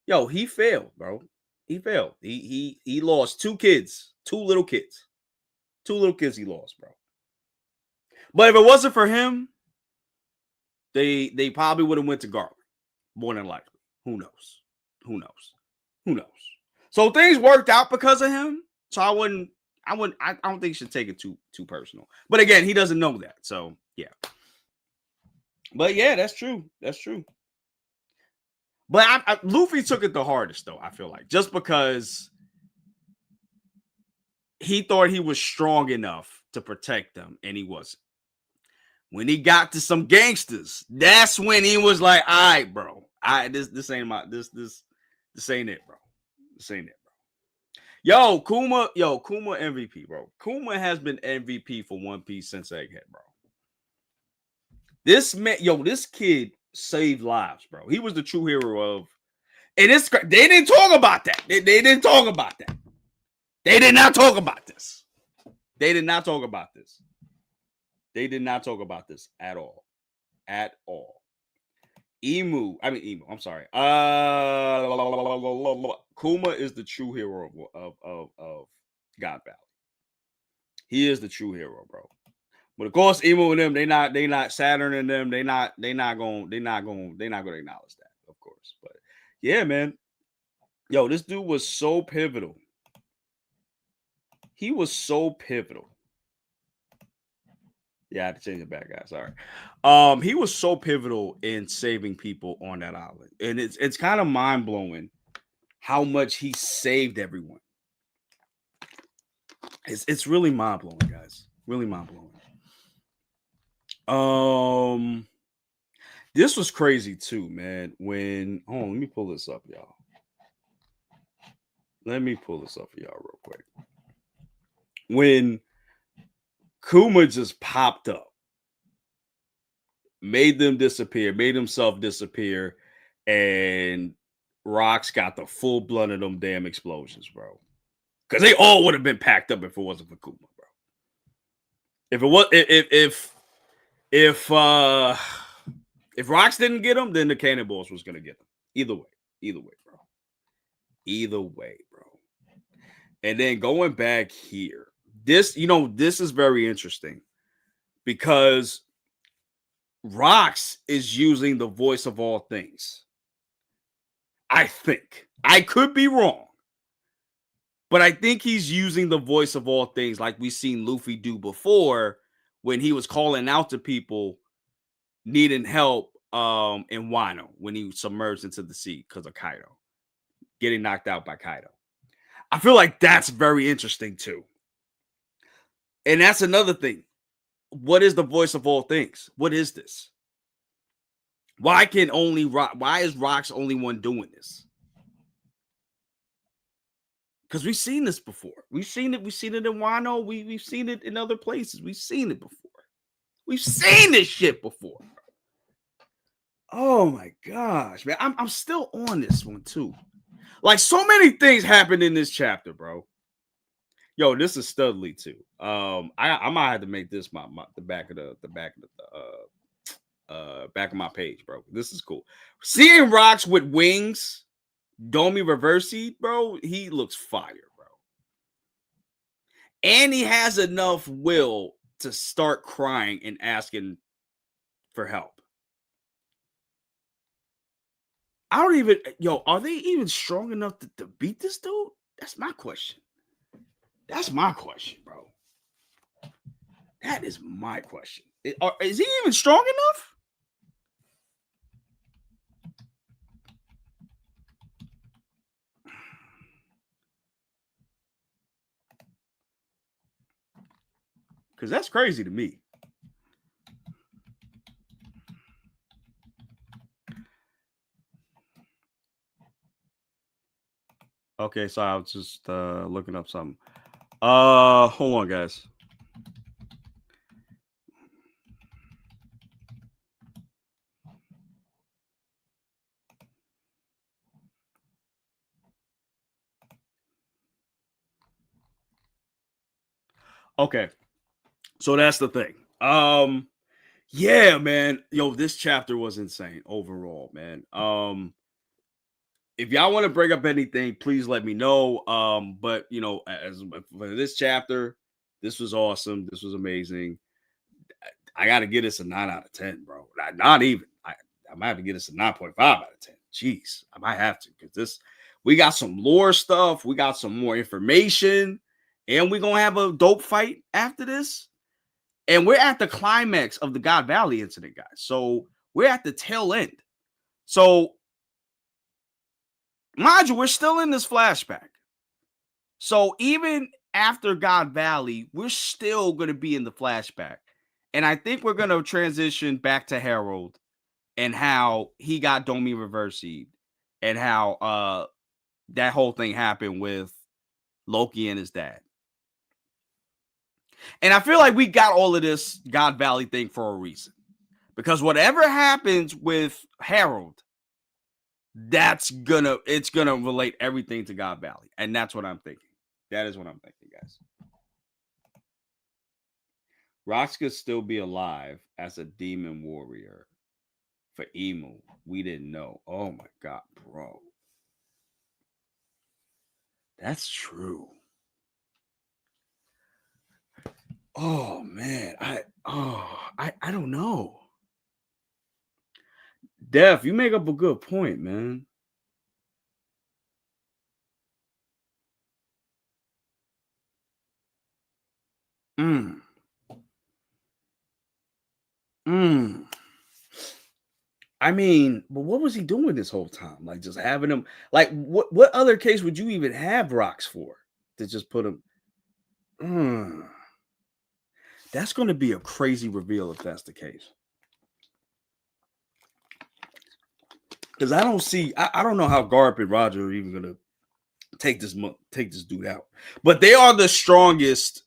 yo, he failed, bro. He failed. He lost two kids, two little kids he lost, bro. But if it wasn't for him, they probably would have went to Garland, more than likely. Who knows? Who knows? Who knows? So things worked out because of him. So I don't think you should take it too personal. But again, he doesn't know that. So yeah. But yeah, that's true. That's true. But Luffy took it the hardest, though, I feel like, just because he thought he was strong enough to protect them, and he wasn't. When he got to some gangsters, that's when he was like, all right, bro. This ain't it, bro. This ain't it, bro. Yo, Kuma MVP, bro. Kuma has been MVP for One Piece since Egghead, bro. This kid saved lives, bro. He was the true hero of. And they didn't talk about that. They didn't talk about that. They did not talk about this. They did not talk about this. They did not talk about this at all. At all. Emu. I'm sorry. Kuma is the true hero of God Valley. He is the true hero, bro. But of course, Emu and them, they not Saturn and them, they not gonna acknowledge that, of course. But yeah, man. Yo, this dude was so pivotal. He was so pivotal. Yeah, I had to change it back, guys. Sorry. He was so pivotal in saving people on that island. And it's kind of mind-blowing how much he saved everyone. It's really mind-blowing, guys. Really mind-blowing. This was crazy too, man. Let me pull this up, y'all. Let me pull this up for y'all real quick. When Kuma just popped up, made them disappear, made himself disappear, and Rocks got the full blunt of them damn explosions, bro. Because they all would have been packed up if it wasn't for Kuma, bro. If Rocks didn't get them, then the Cannonballs was gonna get them. Either way, bro. Either way, bro. And then going back here, this is very interesting because Rocks is using the voice of all things. I think. I could be wrong. But I think he's using the voice of all things like we've seen Luffy do before when he was calling out to people needing help in Wano when he submerged into the sea because of Kaido. Getting knocked out by Kaido. I feel like that's very interesting too. And that's another thing. What is the voice of all things? What is this? Why is Rocks only one doing this? Because we've seen this before. We've seen it in Wano. We've seen it in other places. We've seen it before. We've seen this shit before. Oh my gosh, man. I'm still on this one too. Like so many things happened in this chapter, bro. Yo, this is Studley too. I might have to make this the back of my page, bro. This is cool. Seeing Rocks with wings, Domi Reversi, bro, he looks fire, bro. And he has enough will to start crying and asking for help. I don't even, are they even strong enough to beat this dude? That's my question. That's my question, bro. That is my question. Is he even strong enough? Because that's crazy to me. Okay, so I was just looking up something. Hold on, guys. Okay, so that's the thing. Yeah, man. This chapter was insane overall, man. If y'all want to bring up anything, please let me know. But as for this chapter, this was awesome. This was amazing. I got to get this a 9 out of 10, bro. Not even. I might have to get this a 9.5 out of 10. Jeez, I might have to, because we got some lore stuff, we got some more information, and we're gonna have a dope fight after this. And we're at the climax of the God Valley incident, guys. So we're at the tail end. So, mind you, we're still in this flashback. So even after God Valley, we're still going to be in the flashback. And I think we're going to transition back to Harold and how he got Domi Reversied and how that whole thing happened with Loki and his dad. And I feel like we got all of this God Valley thing for a reason. Because whatever happens with Harold, it's gonna relate everything to God Valley. And that's what I'm thinking. That is what I'm thinking, guys. Rox could still be alive as a demon warrior for Emu. We didn't know. Oh my god, bro. That's true. Oh man. I don't know. Def, you make up a good point, man. Mm. Mm. I mean, but what was he doing this whole time? Like, just having him, like, what other case would you even have Rox for? To just put him. That's going to be a crazy reveal if that's the case. Because I don't see, I don't know how Garp and Roger are even going to take this dude out. But they are the strongest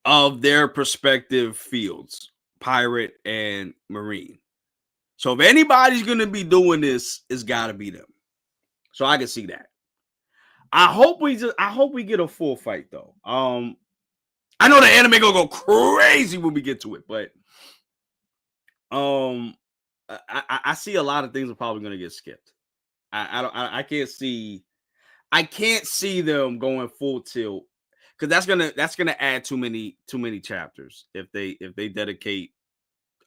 of their respective fields, pirate and marine. So if anybody's going to be doing this, it's got to be them. So I can see that. I hope we get a full fight though. I know the anime gonna go crazy when we get to it, but I see a lot of things are probably gonna get skipped. I can't see them going full tilt, because that's gonna add too many chapters if they dedicate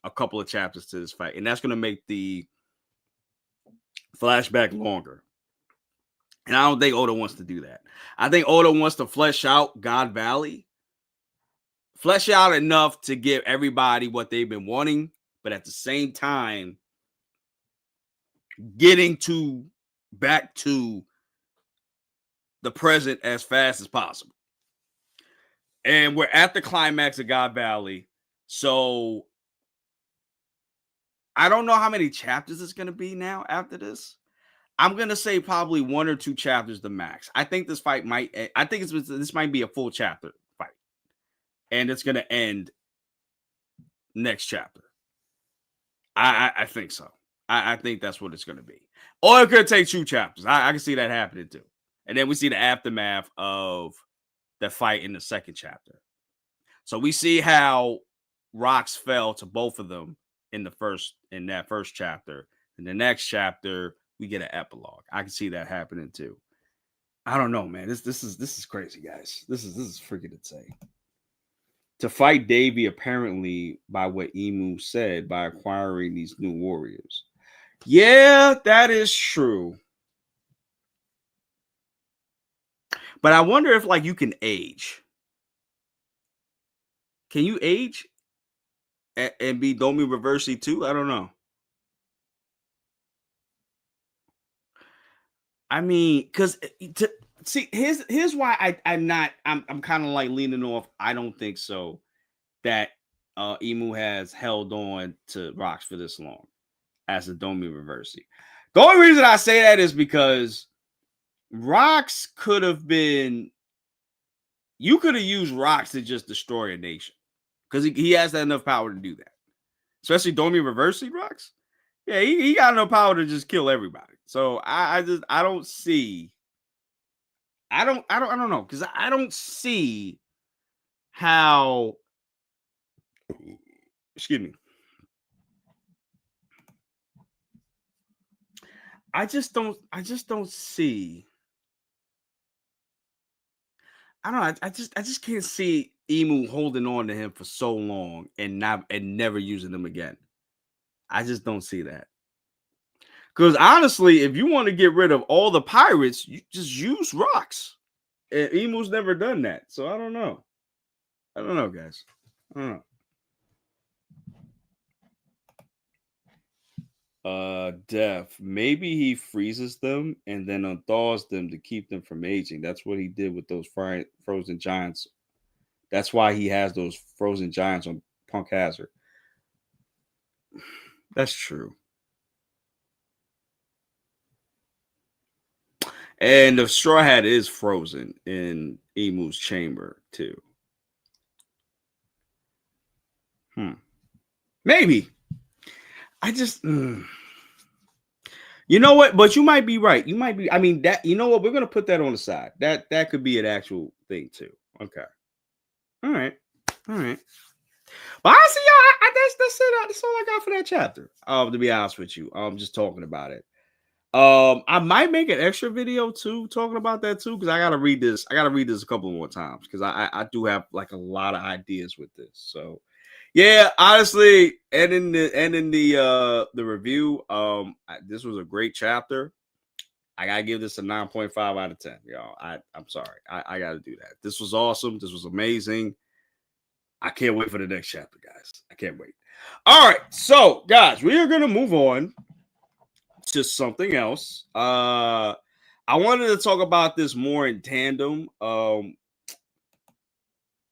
a couple of chapters to this fight, and that's gonna make the flashback longer. And I don't think Oda wants to do that. I think Oda wants to flesh out God Valley, flesh out enough to give everybody what they've been wanting, but at the same time, getting back to the present as fast as possible. And we're at the climax of God Valley. So I don't know how many chapters it's going to be now after this. I'm going to say probably 1 or 2 chapters the max. I think this fight this might be a full chapter fight. And it's going to end next chapter. I think so. I think that's what it's going to be. Or it could take 2 chapters. I can see that happening too. And then we see the aftermath of the fight in the second chapter. So we see how Rox fell to both of them in that first chapter. In the next chapter, we get an epilogue. I can see that happening too. I don't know, man. This is crazy, guys. This is freaking insane. To fight Davy, apparently, by what Emu said, by acquiring these new warriors. Yeah, that is true. But I wonder if like you can age. Can you age and be Domi Reversi too? I don't know. I mean, because to see, here's why I'm kind of like leaning off. I don't think so that Emu has held on to Rocks for this long as a Domi Reversi. The only reason I say that is because Rocks could have been. You could have used Rocks to just destroy a nation because he has that enough power to do that. Especially Domi Reversi Rocks. Yeah, he got enough power to just kill everybody. So I don't see. I don't know because I don't see how. Excuse me. I just don't see. I don't know. I just can't see Emu holding on to him for so long and never using him again. I just don't see that. Because honestly, if you want to get rid of all the pirates, you just use rocks. And Emu's never done that. So I don't know. I don't know, guys. I don't know. Def. Maybe he freezes them and then unthaws them to keep them from aging. That's what he did with those frozen giants. That's why he has those frozen giants on Punk Hazard. That's true. And the straw hat is frozen in Emu's chamber too. Maybe. I just You know what? But you might be right. You might be. I mean, that you know what? We're gonna put that on the side. That could be an actual thing too. Okay. All right. All right. But honestly, y'all, that's it. That's all I got for that chapter. To be honest with you, just talking about it. I might make an extra video too, talking about that too, because I gotta read this. I gotta read this a couple more times because I do have like a lot of ideas with this. So yeah, honestly, and in the review, this was a great chapter. I gotta give this a 9.5 out of 10, y'all. I'm sorry. I gotta do that. This was awesome. This was amazing. I can't wait for the next chapter, guys. I can't wait. All right, so guys, we are gonna move on to something else. I wanted to talk about this more in tandem.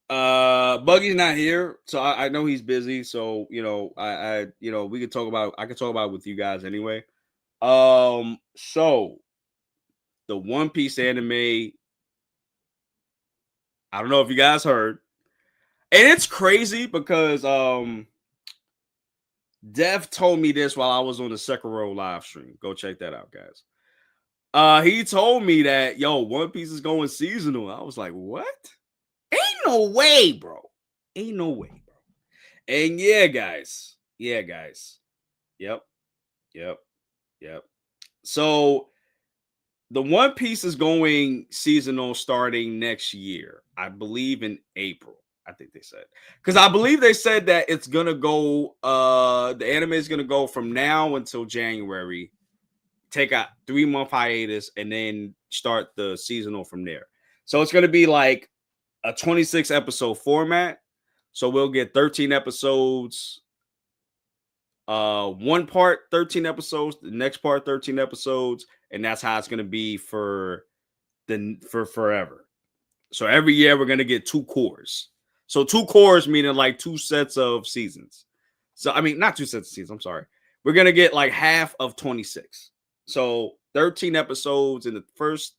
Buggy's not here, so I know he's busy. So we could talk about. I could talk about it with you guys anyway. So the One Piece anime. I don't know if you guys heard, and it's crazy because Dev told me this while I was on the Sekiro live stream. Go check that out, guys. He told me that One Piece is going seasonal. I was like, what? Ain't no way, bro. Ain't no way, bro. And yeah, guys. Yeah, guys. Yep. Yep. Yep. So the One Piece is going seasonal starting next year. I believe in April. I think they said. Because I believe they said that it's gonna go the anime is gonna go from now until January, take a 3-month hiatus, and then start the seasonal from there. So it's gonna be like a 26 episode format. So we'll get 13 episodes. One part 13 episodes, the next part 13 episodes, and that's how it's gonna be for forever. So every year we're gonna get 2 cores. So 2 cores meaning like 2 sets of seasons. So I mean not 2 sets of seasons. I'm sorry. We're gonna get like half of 26. So 13 episodes in the first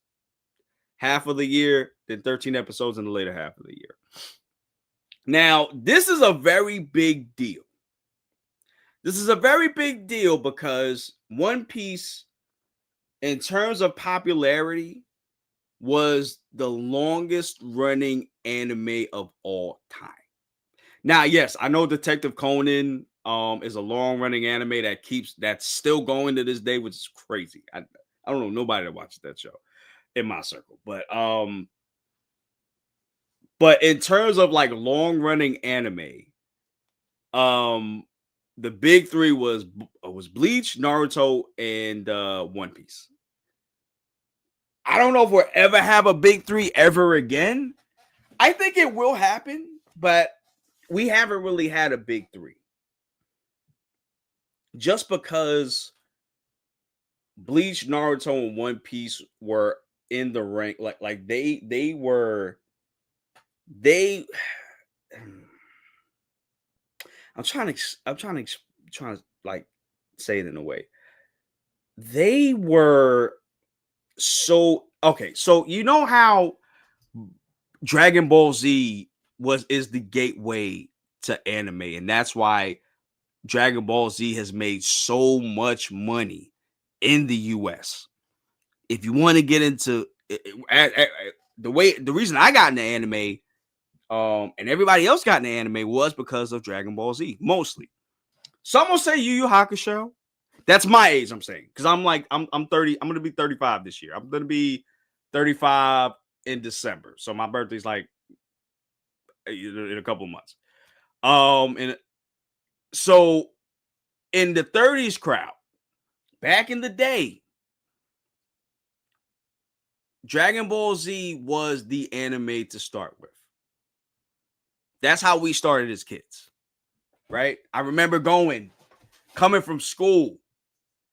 half of the year, then 13 episodes in the later half of the year. Now, this is a very big deal. This is a very big deal because One Piece, in terms of popularity, was the longest running anime of all time. Now, yes, I know Detective Conan is a long running anime that's still going to this day, which is crazy. I don't know nobody that watches that show in my circle, but in terms of like long running anime, um the big three was Bleach, Naruto, and One Piece. I don't know if we'll ever have a big three ever again. I think it will happen, but we haven't really had a big three. Just because Bleach, Naruto, and One Piece were in the rank, like they were they. I'm trying to like say it in a way. They were so okay. So you know how Dragon Ball Z is the gateway to anime, and that's why Dragon Ball Z has made so much money in the US. If you want to get into the reason I got into anime, and everybody else got into anime was because of Dragon Ball Z, mostly. Some will say Yu Yu Hakusho. That's my age, I'm saying, because I'm 30. I'm gonna be 35 this year. I'm gonna be 35 in December, so my birthday's like in a couple of months. And so in the 30s crowd, back in the day, Dragon Ball Z was the anime to start with. That's how we started as kids, right? I remember coming from school,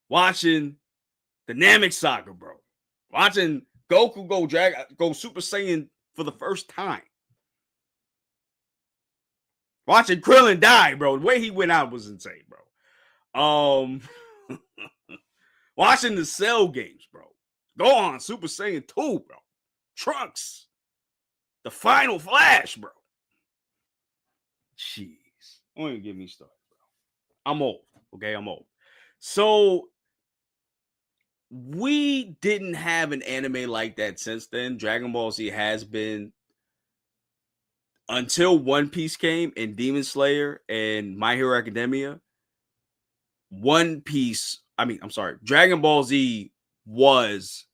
watching the Namek Saga, bro. Watching Goku go Super Saiyan for the first time. Watching Krillin die, bro. The way he went out was insane, bro. Watching the Cell games, bro. Go on, Super Saiyan 2, bro. Trunks. The Final Flash, bro. Jeez. Don't even get me started, bro. I'm old. Okay, I'm old. So we didn't have an anime like that since then. Dragon Ball Z has been, until One Piece came and Demon Slayer and My Hero Academia. Dragon Ball Z was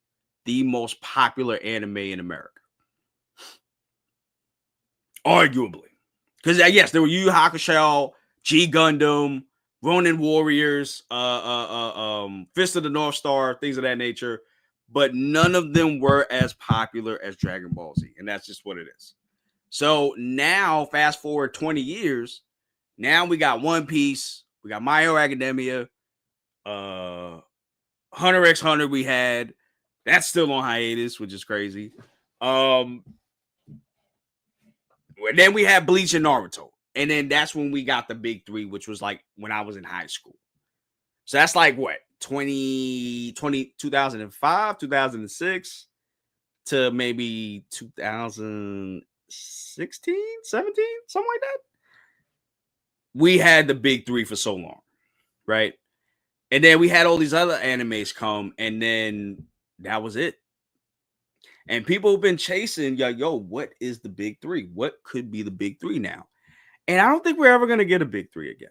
the most popular anime in America. Arguably. Because yes, there were Yu Yu Hakusho, G Gundam, Ronin Warriors, Fist of the North Star, things of that nature. But none of them were as popular as Dragon Ball Z. And that's just what it is. So now, fast forward 20 years, now we got One Piece, we got My Hero Academia, Hunter x Hunter we had. That's still on hiatus, which is crazy. And then we had Bleach and Naruto. And then that's when we got the big three, which was like when I was in high school. So that's like what? 2005, 2006 to maybe 2016, 17, something like that. We had the big three for so long, right? And then we had all these other animes come, and then that was it. And people have been chasing, yo, what is the big three? What could be the big three now? And I don't think we're ever going to get a big three again.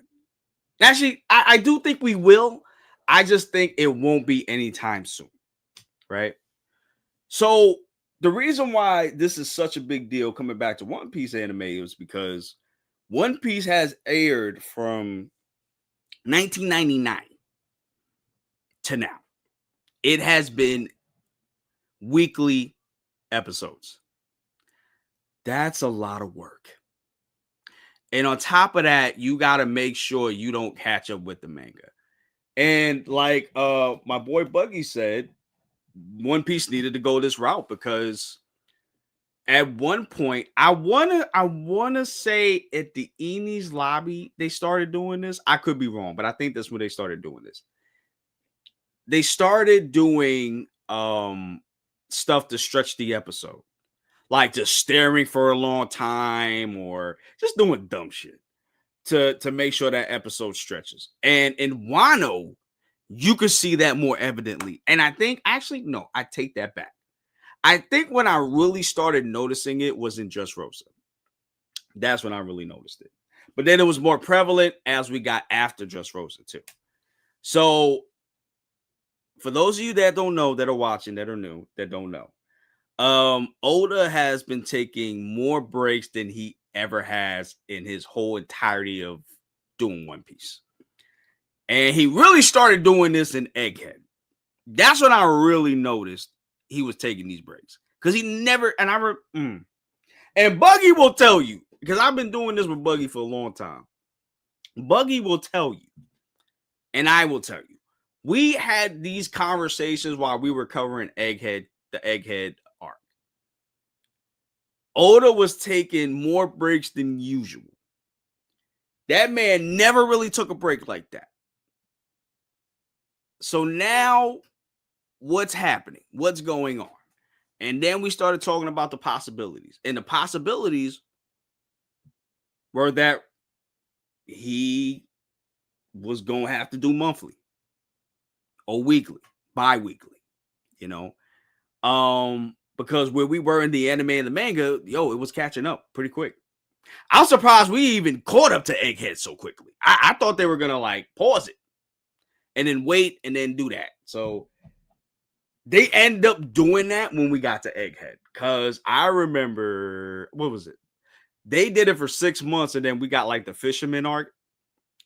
Actually, I do think we will. I just think it won't be anytime soon, right? So the reason why this is such a big deal coming back to One Piece anime is because One Piece has aired from 1999 to now. It has been weekly episodes. That's a lot of work. And on top of that, you got to make sure you don't catch up with the manga. And like my boy Buggy said, One Piece needed to go this route because at one point, I wanna say at the Enies lobby they started doing this. I could be wrong, but I think that's when they started doing this. They started doing stuff to stretch the episode, like just staring for a long time or just doing dumb shit to make sure that episode stretches. And in Wano, you could see that more evidently. And I think actually, no, I take that back. I think when I really started noticing it was in Dressrosa. That's when I really noticed it. But then it was more prevalent as we got after Dressrosa too. So for those of you that don't know, that are watching, that are new, that don't know, Oda has been taking more breaks than he ever has in his whole entirety of doing One Piece. And he really started doing this in Egghead. That's when I really noticed he was taking these breaks. Because he never, and Buggy will tell you, because I've been doing this with Buggy for a long time. Buggy will tell you, and I will tell you, we had these conversations while we were covering Egghead, the Egghead arc. Oda was taking more breaks than usual. That man never really took a break like that. So now, what's happening? What's going on? And then we started talking about the possibilities. And the possibilities were that he was going to have to do monthly or weekly, bi-weekly, you know. Because where we were in the anime and the manga, it was catching up pretty quick. I'm surprised we even caught up to Egghead so quickly. I thought they were going to like pause it and then wait and then do that. So they end up doing that when we got to Egghead. Because I remember, what was it? They did it for 6 months, and then we got like the Fisherman arc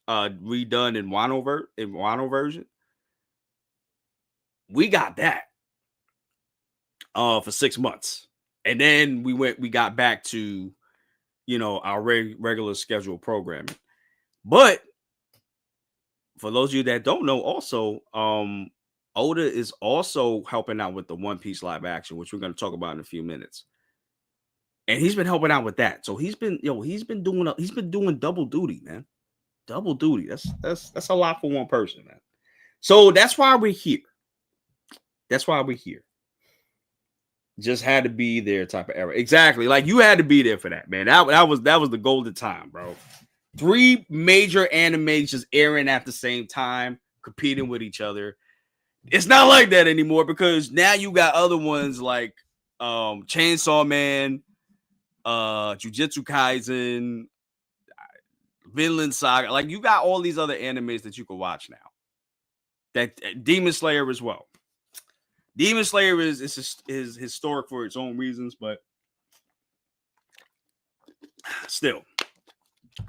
redone in Wano version. We got that for 6 months. And then we got back to, our regular scheduled programming. But for those of you that don't know, also, Oda is also helping out with the One Piece live action, which we're going to talk about in a few minutes. And he's been helping out with that. So he's been doing double duty, man. Double duty. That's a lot for one person, man. So that's why we're here. Just had to be there type of era. Exactly. Like you had to be there for that, man. That was the golden time, bro. 3 major animes just airing at the same time, competing with each other. It's not like that anymore because now you got other ones like Chainsaw Man, Jujutsu Kaisen, Vinland Saga. Like you got all these other animes that you can watch now. That Demon Slayer as well. Demon Slayer is historic for its own reasons, but still,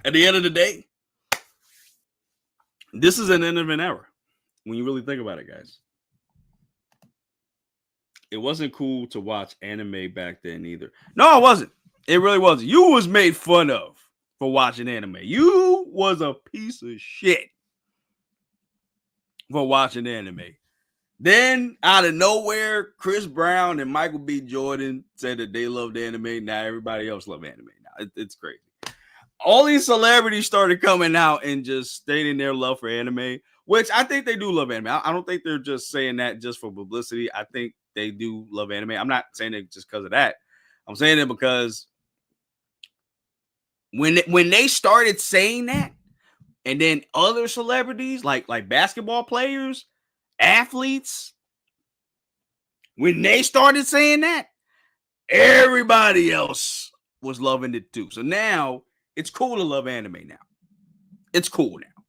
at the end of the day, this is an end of an era. When you really think about it, guys, it wasn't cool to watch anime back then either. No, it wasn't. It really wasn't. You was made fun of for watching anime. You was a piece of shit for watching anime. Then, out of nowhere, Chris Brown and Michael B. Jordan said that they loved anime. Now everybody else loves anime. Now it's crazy. All these celebrities started coming out and just stating their love for anime, which I think they do love anime. I don't think they're just saying that just for publicity. I think they do love anime. I'm not saying it just because of that. I'm saying it because when they started saying that, and then other celebrities like basketball players, athletes, when they started saying that, everybody else was loving it too. So now it's cool to love anime now. It's cool now.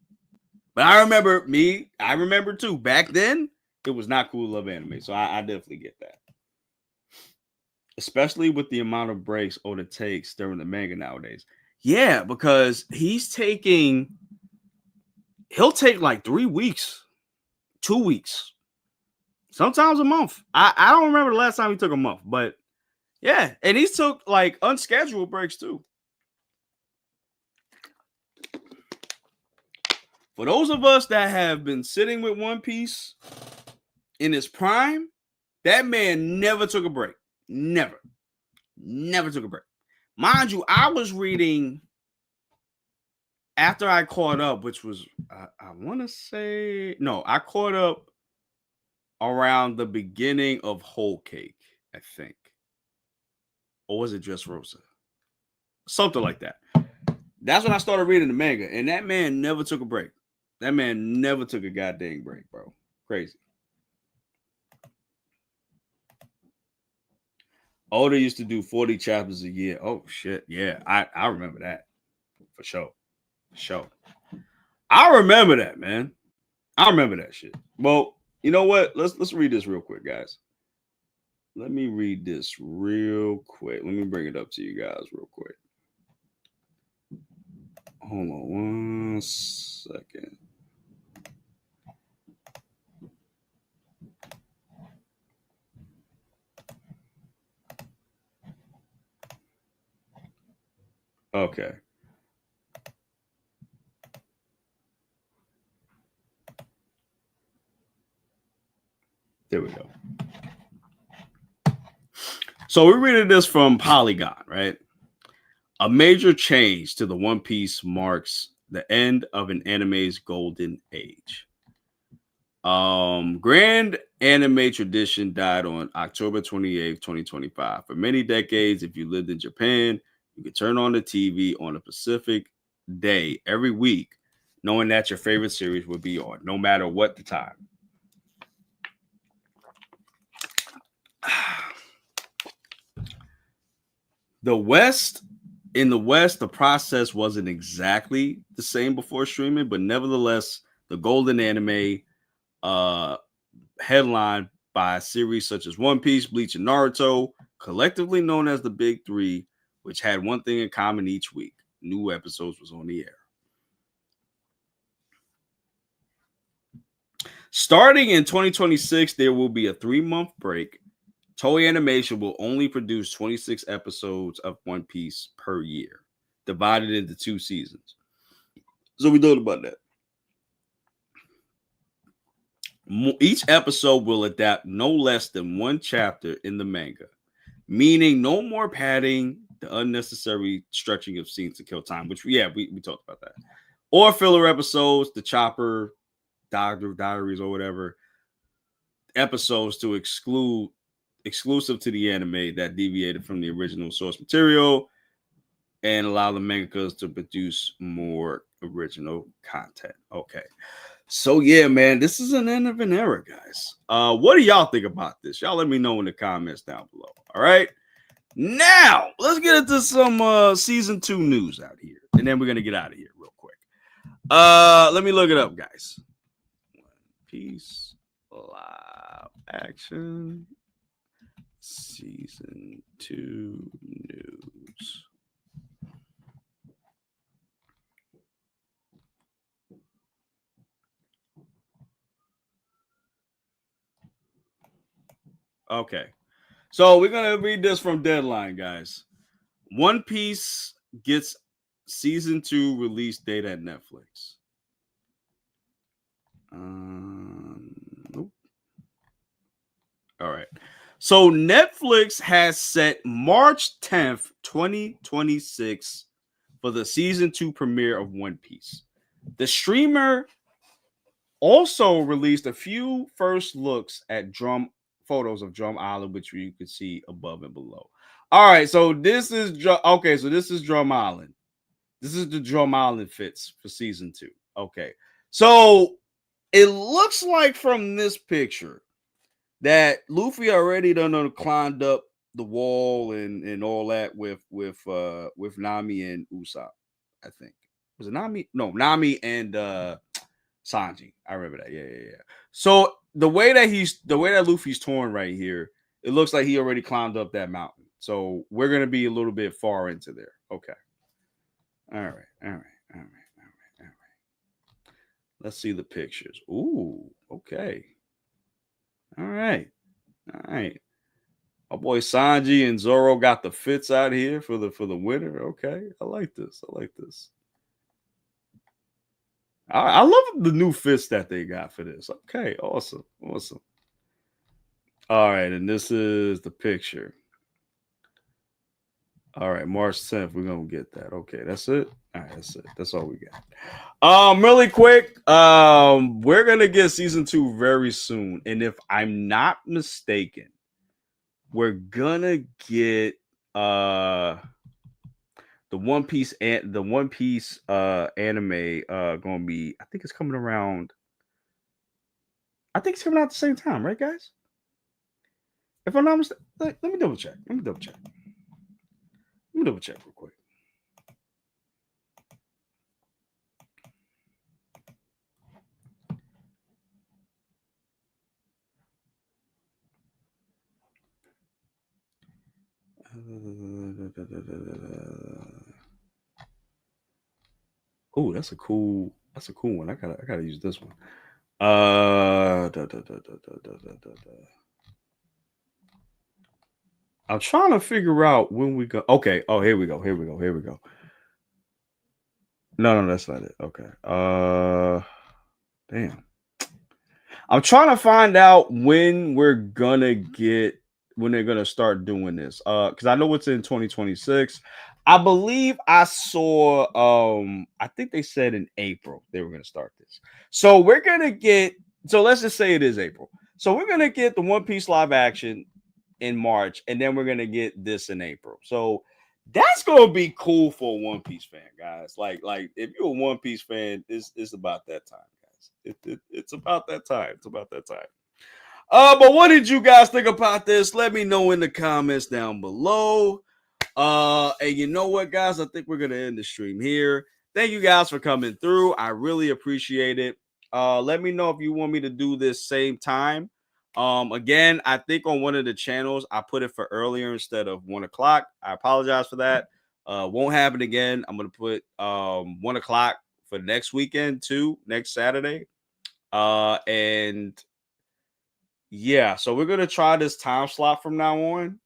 But I remember too, back then, it was not cool to love anime. So I definitely get that. Especially with the amount of breaks Oda takes during the manga nowadays. Yeah, because he'll take like 3 weeks, 2 weeks, sometimes a month. I don't remember the last time he took a month, but yeah, and he took like unscheduled breaks too. For those of us that have been sitting with One Piece in his prime, that man never took a break. Never took a break. Mind you, I was reading after I caught up, which was, I want to say, no, I caught up around the beginning of Whole Cake, I think. Or was it just Rosa? Something like that. That's when I started reading the manga, and that man never took a break. That man never took a goddamn break, bro. Crazy. Oda used to do 40 chapters a year. Oh, shit. Yeah, I remember that. For sure. I remember that, man. I remember that shit. Well, you know what? Let's read this real quick, guys. Let me read this real quick. Let me bring it up to you guys real quick. Hold on 1 second. Okay. There we go. So we're reading this from Polygon, right? A major change to the One Piece marks the end of an anime's golden age. Grand anime tradition died on October 28th, 2025. For many decades, if you lived in Japan, you could turn on the TV on a Pacific day every week, knowing that your favorite series would be on, no matter what the time. In the West, the process wasn't exactly the same before streaming, but nevertheless, the golden anime uh headlined by a series such as One Piece, Bleach, and Naruto, collectively known as the Big Three, which had one thing in common each week: new episodes was on the air. Starting in 2026, there will be a 3-month break. Toei Animation will only produce 26 episodes of One Piece per year, divided into 2 seasons. So we thought about that. Each episode will adapt no less than 1 chapter in the manga, meaning no more padding, the unnecessary stretching of scenes to kill time, which we talked about that, or filler episodes, the Chopper Diaries or whatever episodes to exclusive to the anime that deviated from the original source material and allow the mangakas to produce more original content. Okay. So yeah, man, this is an end of an era, guys. What do y'all think about this? Y'all let me know in the comments down below. All right. Now let's get into some season 2 news out here, and then we're gonna get out of here real quick. Let me look it up, guys. One Piece live action season 2 news. Okay. So we're gonna read this from Deadline, guys. One Piece gets season 2 release date at Netflix. Nope. All right. So Netflix has set March 10th, 2026 for the season 2 premiere of One Piece. The streamer also released a few first looks at photos of Drum Island, which you can see above and below. All right, so this is this is Drum Island. This is the Drum Island fits for season 2. Okay, so it looks like from this picture that Luffy already done climbed up the wall and all that with Nami and Usopp. I think was it Nami? No, Nami and Sanji. I remember that. Yeah. So the way that Luffy's torn right here, it looks like he already climbed up that mountain. So we're gonna be a little bit far into there. Okay. All right. Let's see the pictures. Ooh, okay. All right. My boy Sanji and Zoro got the fits out here for the winter. Okay. I like this. I love the new fits that they got for this. Okay, awesome. All right, and this is the picture. All right, March 10th, we're gonna get that. Okay, that's it. All right, that's it. That's all we got. Really quick, we're gonna get season 2 very soon, and if I'm not mistaken, we're gonna get the One Piece anime gonna be. I think it's coming around. I think it's coming out at the same time, right, guys? If I'm not mistaken, let me double check. Let me double check real quick. Oh, that's a cool one. I gotta use this one. I'm trying to figure out when we go. Okay. Oh, here we go. No, that's not it. Okay. Damn. I'm trying to find out when they're gonna start doing this. Because I know it's in 2026. I believe I saw I think they said in April they were gonna start this. So we're gonna get so let's just say it is April. So we're gonna get the One Piece live action in March, and then we're gonna get this in April. So that's gonna be cool for a One Piece fan, guys. Like if you're a One Piece fan, it's about that time, guys. It's about that time. It's about that time. But what did you guys think about this? Let me know in the comments down below. And you know what, guys? I think we're gonna end the stream here. Thank you guys for coming through. I really appreciate it. Let me know if you want me to do this same time. Again, I think on one of the channels I put it for earlier instead of 1 o'clock. I apologize for that. Won't happen again. I'm gonna put 1 o'clock for next weekend too, next Saturday. And yeah, so we're gonna try this time slot from now on.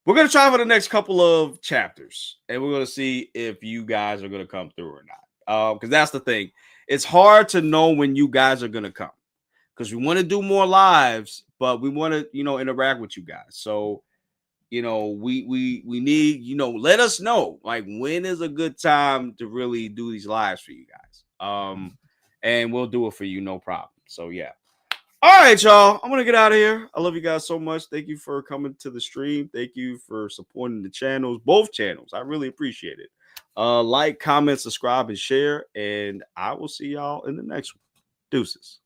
We're gonna try for the next couple of chapters, and we're gonna see if you guys are gonna come through or not. Because that's the thing. It's hard to know when you guys are gonna come because we want to do more lives, but we want to, interact with you guys. So, we need, let us know like when is a good time to really do these lives for you guys. And we'll do it for you, no problem. So yeah. All right, y'all. I'm gonna get out of here. I love you guys so much. Thank you for coming to the stream. Thank you for supporting the channels, both channels. I really appreciate it. Like, comment, subscribe, and share. And I will see y'all in the next one. Deuces.